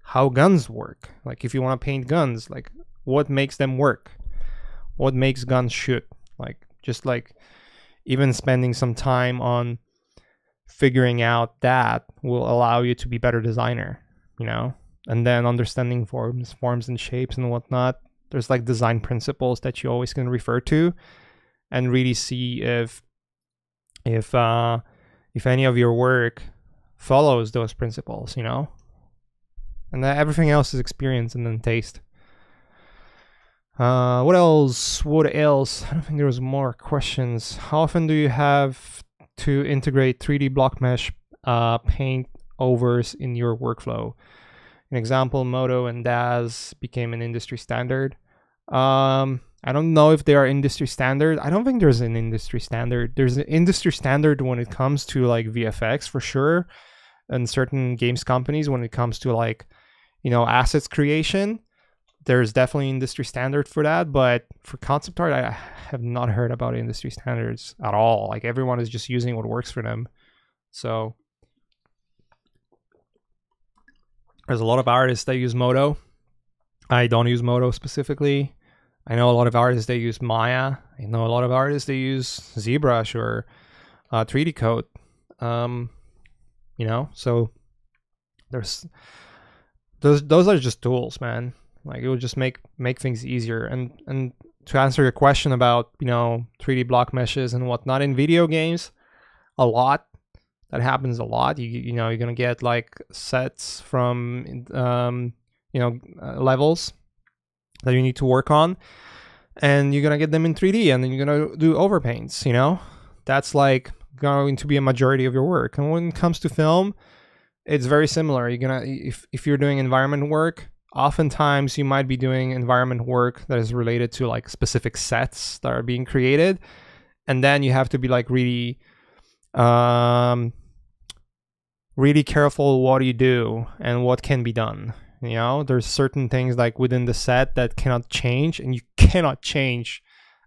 S1: how guns work. Like if you want to paint guns, like what makes them work, what makes guns shoot. Like just like even spending some time on figuring out that will allow you to be better designer, you know. And then understanding forms and shapes and whatnot. There's like design principles that you always can refer to, and really see if any of your work follows those principles, you know. And that everything else is experience and then taste. What else? I don't think there was more questions. How often do you have to integrate 3D block mesh paint overs in your workflow? An example, Modo and DAZ became an industry standard. I don't know if they are industry standard. I don't think there's an industry standard. There's an industry standard when it comes to like VFX for sure, and certain games companies when it comes to like, you know, assets creation. There's definitely industry standard for that, but for concept art, I have not heard about industry standards at all. Like everyone is just using what works for them. So there's a lot of artists that use Modo. I don't use Modo specifically. I know a lot of artists that use Maya. I know a lot of artists that use ZBrush or 3D Code. You know, so there's those are just tools, man. Like it will just make things easier. And to answer your question about, you know, 3D block meshes and whatnot in video games, a lot. That happens a lot. You know, you're gonna get like sets from levels that you need to work on, and you're gonna get them in 3D, and then you're gonna do overpaints. You know, that's like going to be a majority of your work. And when it comes to film, it's very similar. You're gonna, if you're doing environment work, oftentimes you might be doing environment work that is related to like specific sets that are being created, and then you have to be like really really careful what you do and what can be done, You know, there's certain things like within the set that cannot change, and you cannot change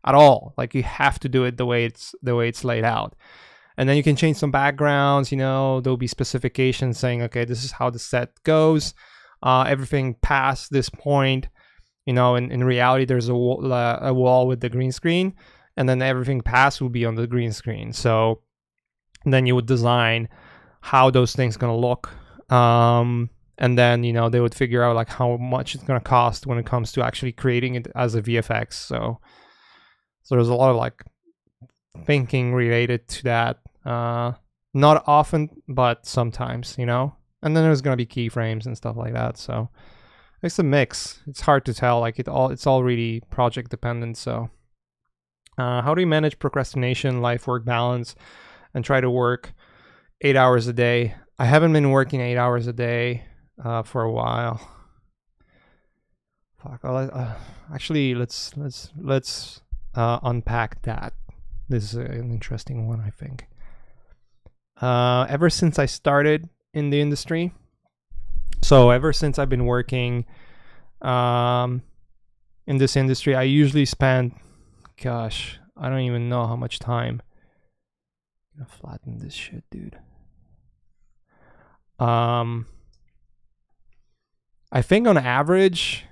S1: at all. Like you have to do it the way it's laid out. And then you can change some backgrounds, you know, there'll be specifications saying, okay, this is how the set goes. Everything past this point, you know, in reality, there's a wall with the green screen, and then everything past will be on the green screen. So then you would design how those things going to look. And then, you know, they would figure out like how much it's going to cost when it comes to actually creating it as a VFX. So there's a lot of like thinking related to that. Not often, but sometimes, you know. And then there's gonna be keyframes and stuff like that. So it's a mix. It's hard to tell. Like it's all really project dependent. So how do you manage procrastination, life-work balance, and try to work 8 hours a day? I haven't been working 8 hours a day for a while. Fuck. Actually, let's unpack that. This is an interesting one, I think. Ever since I started in the industry, so ever since I've been working in this industry, I usually spend, gosh, I don't even know how much time. I'm gonna flatten this shit, dude. I think on average,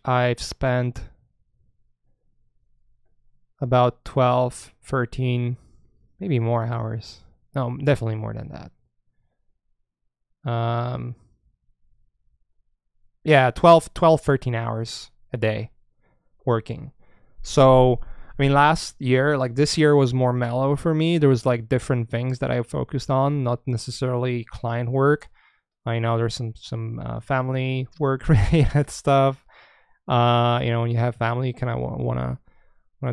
S1: I've spent about 12, 13, maybe more hours. No, definitely more than that. Yeah, 12, 13 hours a day working. So, I mean, last year, like this year was more mellow for me. There was like different things that I focused on, not necessarily client work. I know there's some family work related stuff. You know, when you have family, you kind of want to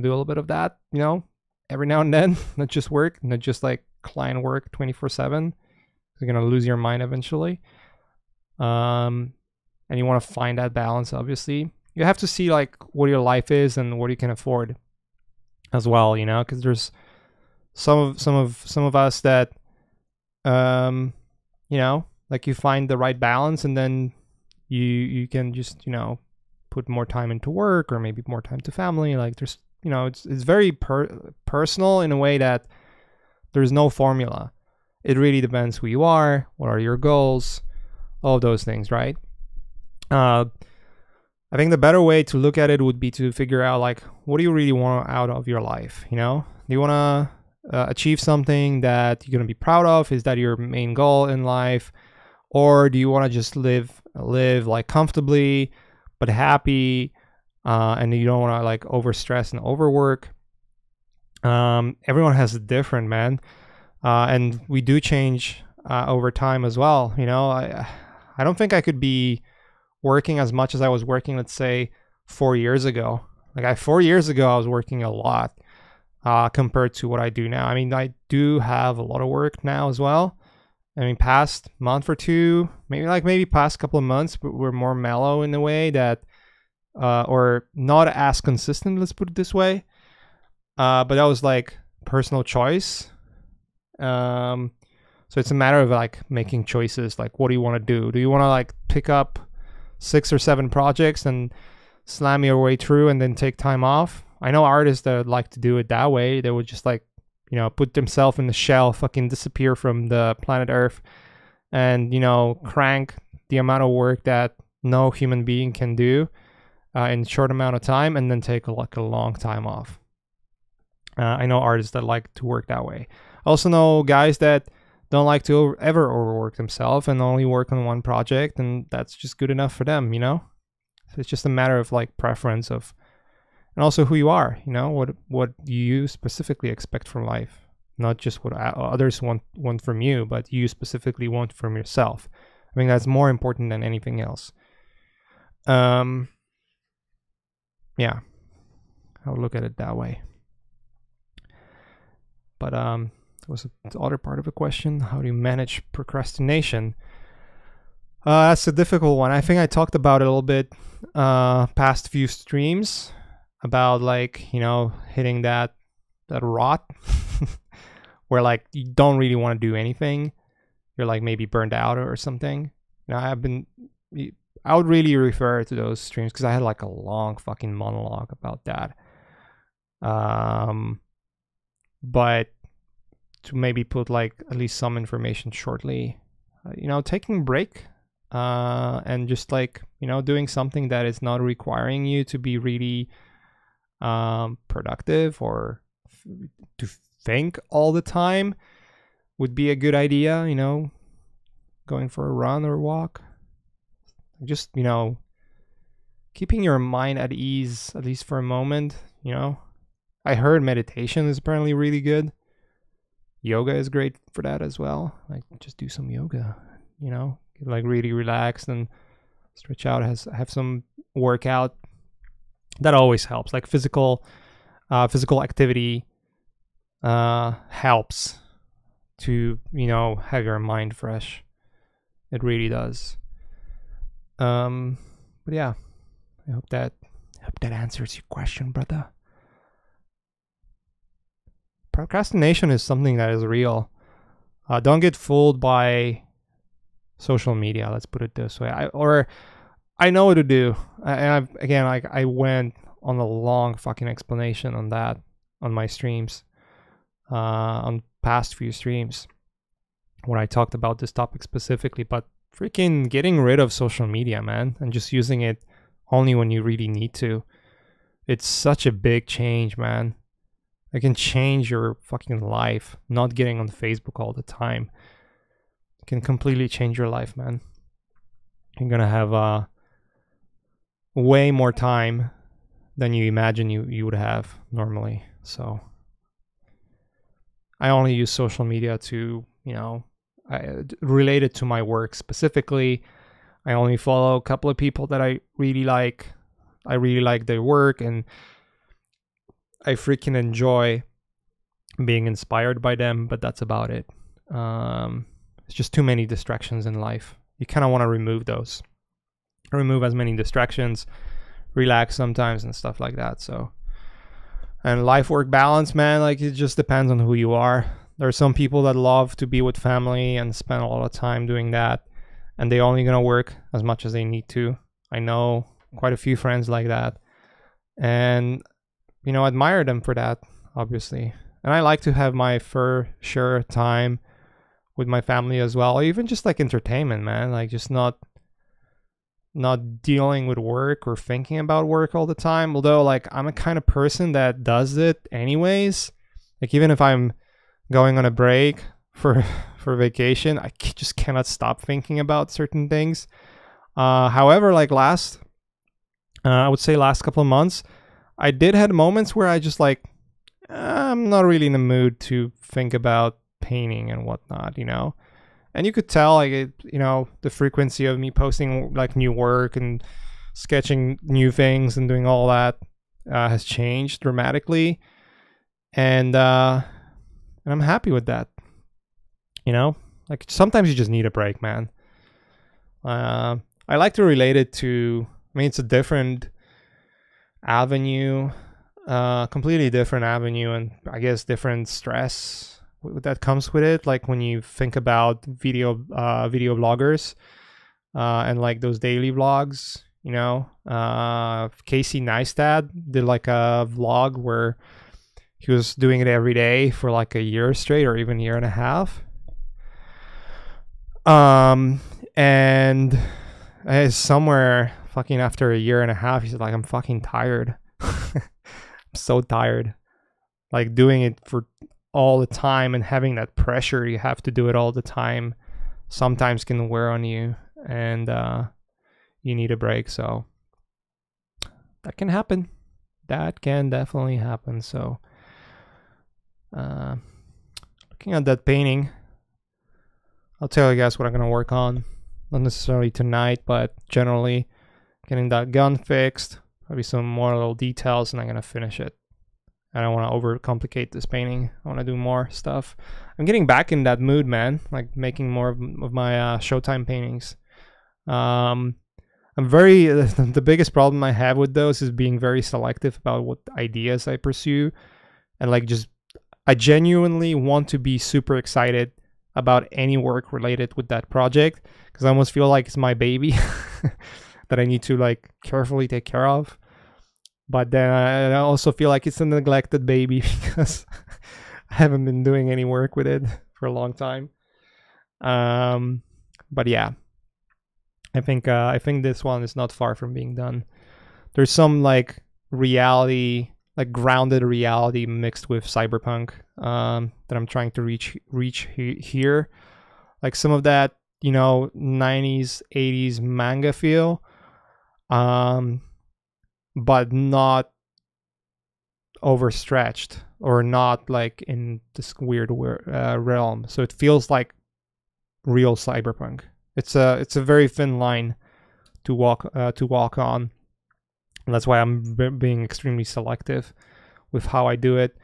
S1: do a little bit of that, you know, every now and then, not just work, not just like client work 24/7. You're going to lose your mind eventually. And you want to find that balance, obviously. You have to see like what your life is and what you can afford as well, you know, because there's some of us that, you know, like you find the right balance, and then you can just, you know, put more time into work or maybe more time to family. Like there's, you know, it's very personal in a way that there's no formula. It really depends who you are, what are your goals, all of those things, right? I think the better way to look at it would be to figure out like, what do you really want out of your life? You know, do you want to achieve something that you're going to be proud of? Is that your main goal in life? Or do you want to just live like comfortably but happy, and you don't want to like over stress and overwork? Everyone has a different, man, and we do change over time as well. You know, I don't think I could be working as much as I was working, let's say 4 years ago. Like 4 years ago, I was working a lot compared to what I do now. I mean, I do have a lot of work now as well. I mean, past month or two, maybe past couple of months, but we're more mellow in a way that, or not as consistent, let's put it this way. But that was like personal choice. So it's a matter of like making choices. Like, what do you want to do? Do you want to like pick up 6 or 7 projects and slam your way through and then take time off? I know artists that would like to do it that way. They would just like, you know, put themselves in the shell, fucking disappear from the planet Earth, and, you know, crank the amount of work that no human being can do in a short amount of time, and then take a long time off. I know artists that like to work that way. I also know guys that don't like to ever overwork themselves and only work on one project, and that's just good enough for them, you know? So it's just a matter of like preference of, and also who you are, you know, what you specifically expect from life, not just what others want from you, but you specifically want from yourself. I think that's more important than anything else. Yeah, I would look at it that way. But that was the other part of the question. How do you manage procrastination? That's a difficult one. I think I talked about it a little bit past few streams about, like, you know, hitting that rot where like you don't really want to do anything, you're like maybe burned out or something. You know, I would really refer to those streams because I had like a long fucking monologue about that. But to maybe put like at least some information shortly, you know, taking a break, and just like, you know, doing something that is not requiring you to be really productive or to think all the time would be a good idea. You know, going for a run or walk, just, you know, keeping your mind at ease at least for a moment. You know, I heard meditation is apparently really good. Yoga is great for that as well. Like, just do some yoga, you know, get like really relaxed and stretch out, have some workout. That always helps. Like physical activity helps to, you know, have your mind fresh. It really does. But yeah, I hope that answers your question, brother. Procrastination is something that is real. Don't get fooled by social media. Let's put it this way. I know what to do. I went on a long fucking explanation on that on my streams, on past few streams when I talked about this topic specifically. But freaking getting rid of social media, man, and just using it only when you really need to. It's such a big change, man. It can change your fucking life. Not getting on Facebook all the time. It can completely change your life, man. You're gonna have way more time than you imagine you would have normally. So I only use social media to, you know, related to my work specifically. I only follow a couple of people that I really like. I really like their work, and I freaking enjoy being inspired by them, but that's about it. It's just too many distractions in life. You kind of want to remove those. Remove as many distractions, relax sometimes and stuff like that. So, and life-work balance, man, like it just depends on who you are. There are some people that love to be with family and spend a lot of time doing that, and they're only going to work as much as they need to. I know quite a few friends like that, and you know, admire them for that, obviously. And I like to have my fair share time with my family as well, or even just like entertainment, man. Like just not dealing with work or thinking about work all the time. Although like I'm a kind of person that does it anyways. Like even if I'm going on a break for vacation, I just cannot stop thinking about certain things. However, like I would say last couple of months, I did have moments where I just like, I'm not really in the mood to think about painting and whatnot, you know? And you could tell, like, you know, the frequency of me posting like new work and sketching new things and doing all that has changed dramatically. And I'm happy with that. You know, like sometimes you just need a break, man. I like to relate it to, I mean, it's a different avenue, completely different avenue, and I guess different stress that comes with it. Like when you think about video vloggers and like those daily vlogs, you know, Casey Neistat did like a vlog where he was doing it every day for like a year straight, or even a year and a half. And somewhere fucking after a year and a half, he said like, I'm fucking tired. I'm so tired. Like doing it for all the time and having that pressure, you have to do it all the time, sometimes can wear on you, and you need a break. So that can happen. That can definitely happen. So looking at that painting, I'll tell you guys what I'm gonna work on. Not necessarily tonight, but generally getting that gun fixed, probably some more little details, and I'm gonna finish it. I don't want to overcomplicate this painting. I want to do more stuff. I'm getting back in that mood, man. Like making more of my Showtime paintings. I'm very the biggest problem I have with those is being very selective about what ideas I pursue, and like just I genuinely want to be super excited about any work related with that project, because I almost feel like it's my baby that I need to like carefully take care of. But then I also feel like it's a neglected baby because I haven't been doing any work with it for a long time. But yeah, I think this one is not far from being done. There's some like reality, like grounded reality mixed with cyberpunk that I'm trying to reach here. Like some of that, 90s, 80s manga feel, but not overstretched or not like in this weird realm. So it feels like real cyberpunk. It's a very thin line to walk on. And that's why I'm being extremely selective with how I do it.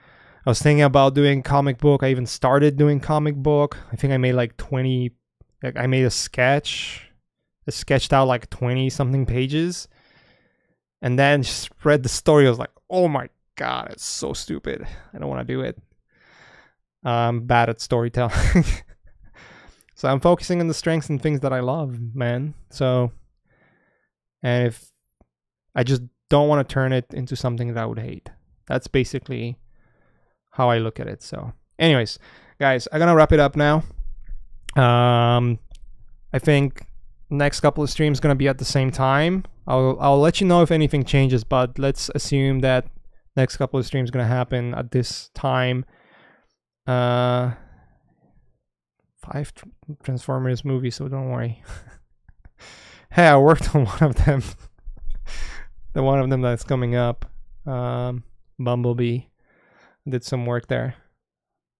S1: I was thinking about doing comic book. I even started doing comic book. I think I made like 20. I made a sketch. I sketched out like 20 something pages, and then just read the story. I was like, oh my god, it's so stupid. I don't want to do it. I'm bad at storytelling. So I'm focusing on the strengths and things that I love, man. So, and if I just don't want to turn it into something that I would hate. That's basically how I look at it. So anyways, guys, I'm going to wrap it up now. I think next couple of streams going to be at the same time. I'll let you know if anything changes, but let's assume that next couple of streams going to happen at this time. 5 Transformers movies, so don't worry. Hey, I worked on one of them. The one of them that's coming up, Bumblebee. Did some work there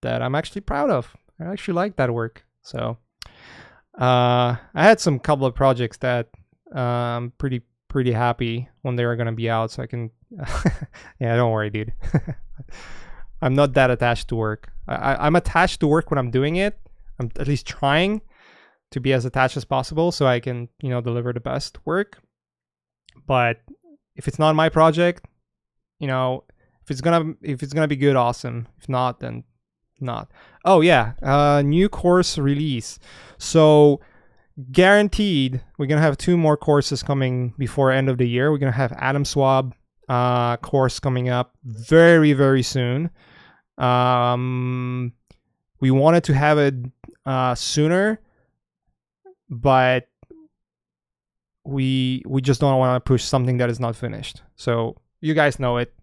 S1: that I'm actually proud of. I actually like that work. So I had some couple of projects that I'm pretty happy when they are gonna be out, so I can yeah, don't worry, dude. I'm not that attached to work. I'm attached to work when I'm doing it. I'm at least trying to be as attached as possible so I can, deliver the best work. But if it's not my project, if it's gonna be good, awesome. If not, then not. Oh yeah, new course release. So guaranteed, we're gonna have 2 more courses coming before end of the year. We're gonna have Atom Swab course coming up very, very soon. We wanted to have it sooner, but we just don't want to push something that is not finished. So you guys know it.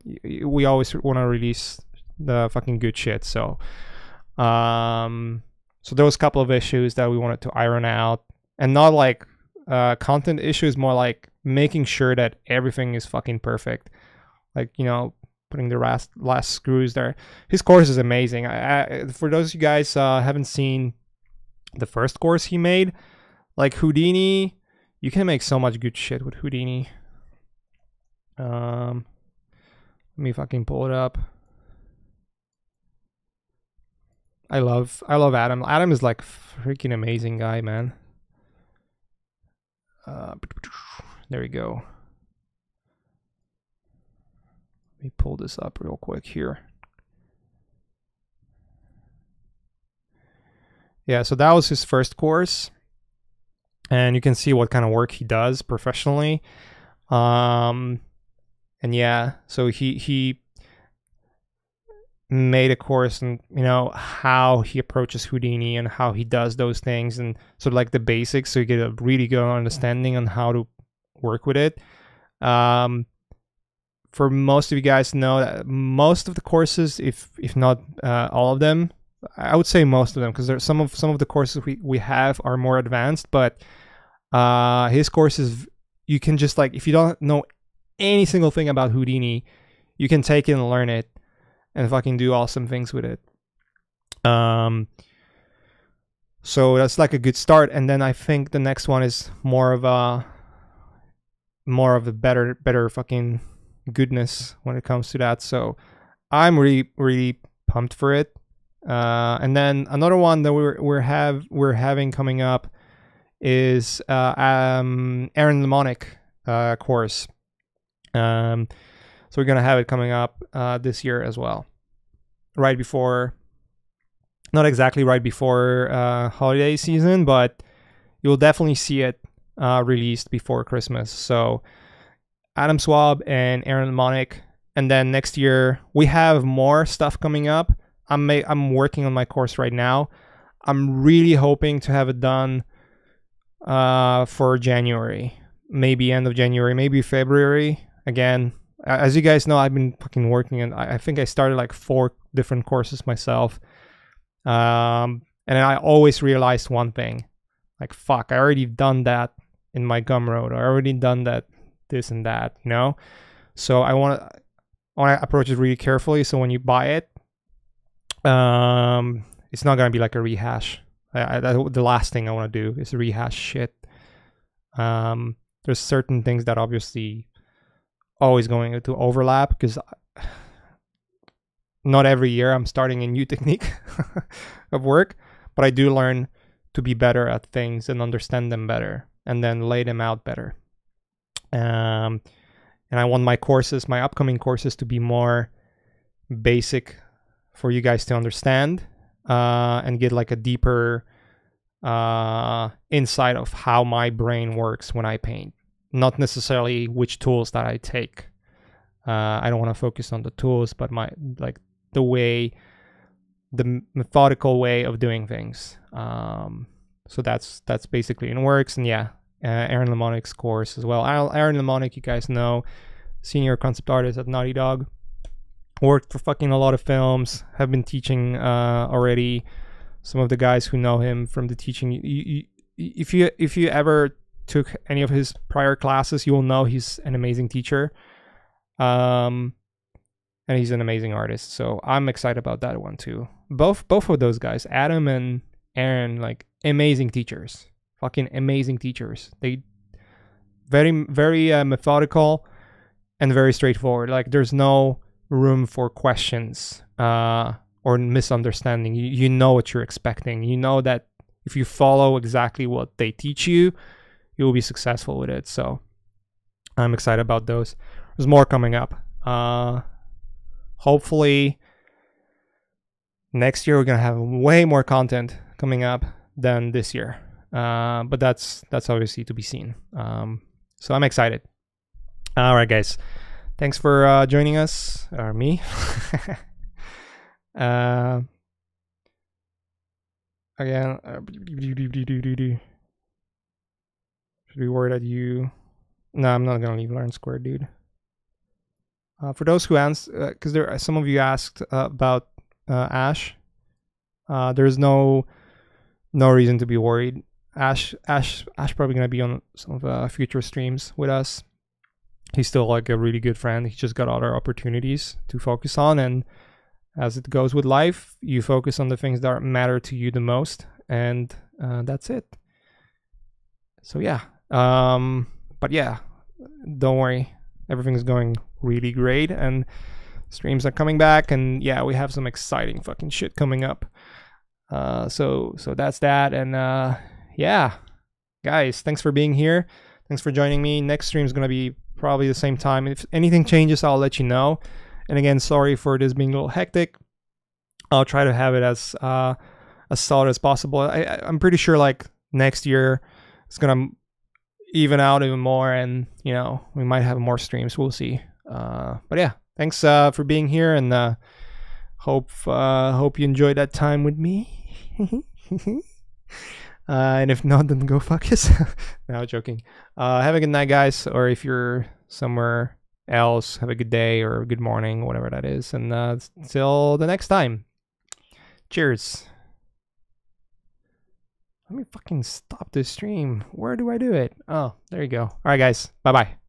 S1: We always want to release the fucking good shit. So so there was a couple of issues that we wanted to iron out, and not like content issues, more like making sure that everything is fucking perfect. Like, putting the last screws there. His course is amazing. For those of you guys haven't seen the first course he made, like Houdini, you can make so much good shit with Houdini. Let me fucking pull it up. I love Adam. Adam is like freaking amazing guy, man. There we go. Let me pull this up real quick here. Yeah, so that was his first course, and you can see what kind of work he does professionally. And yeah, so he made a course and how he approaches Houdini and how he does those things, and sort of like the basics, so you get a really good understanding on how to work with it. For most of you guys to know that most of the courses, if not all of them, I would say most of them, because there's some of the courses we have are more advanced, but his courses, you can just, like, if you don't know any single thing about Houdini, you can take it and learn it and fucking do awesome things with it. So that's like a good start. And then I think the next one is more of a better fucking goodness when it comes to that. So I'm really pumped for it. And then another one that we're having coming up is Aaron Mnemonic course. So we're gonna have it coming up this year as well, right before Not exactly right before holiday season, but you'll definitely see it released before Christmas. So Adam Swab and Aaron Monick. And then next year we have more stuff coming up. I'm working on my course right now. I'm really hoping to have it done for January, maybe end of January, maybe February. Again, as you guys know, I've been fucking working, and I think I started like 4 different courses myself. And I always realized one thing, like, fuck, I already done that in my Gumroad. I already done that, this and that, you know? So I want to approach it really carefully. So when you buy it, it's not going to be like a rehash. The last thing I want to do is rehash shit. There's certain things that obviously always going to overlap, because not every year I'm starting a new technique of work, but I do learn to be better at things and understand them better and then lay them out better. And I want my courses, my upcoming courses, to be more basic for you guys to understand and get like a deeper insight of how my brain works when I paint. Not necessarily which tools that I take. I don't want to focus on the tools, but the methodical way of doing things. So that's basically in works. And yeah, Aaron Lemonick's course as well. Aaron Lemonick, you guys know, senior concept artist at Naughty Dog. Worked for fucking a lot of films. Have been teaching already. Some of the guys who know him from the teaching, if you ever took any of his prior classes, you will know he's an amazing teacher. And he's an amazing artist. So I'm excited about that one too. Both of those guys, Adam and Aaron, like amazing teachers. Fucking amazing teachers. They very, very methodical and very straightforward. Like there's no room for questions or misunderstanding. You know what you're expecting. You know that if you follow exactly what they teach you, you'll be successful with it. So I'm excited about those. There's more coming up. Hopefully next year we're gonna have way more content coming up than this year. But that's obviously to be seen. So I'm excited. All right, guys. Thanks for joining us, or me. Again, should be worried at you. No, I'm not gonna leave Learn Square, dude. For those who asked, because some of you asked about Ash, there's no reason to be worried. Ash probably gonna be on some of future streams with us. He's still like a really good friend. He just got other opportunities to focus on, and as it goes with life, you focus on the things that matter to you the most, and that's it. So yeah, but yeah, don't worry, everything's going really great, and streams are coming back, and yeah, we have some exciting fucking shit coming up. So that's that, and yeah, guys, thanks for being here. Thanks for joining me. Next stream is gonna be probably the same time. If anything changes, I'll let you know. And again, sorry for this being a little hectic. I'll try to have it as solid as possible. I'm pretty sure like next year it's gonna even out even more, and you know, we might have more streams. We'll see. But yeah, thanks for being here, and hope you enjoyed that time with me. And if not, then go fuck yourself. No, joking. Have a good night, guys. Or if you're somewhere else, have a good day or a good morning, whatever that is. And till the next time. Cheers. Let me fucking stop this stream. Where do I do it? Oh, there you go. All right, guys. Bye-bye.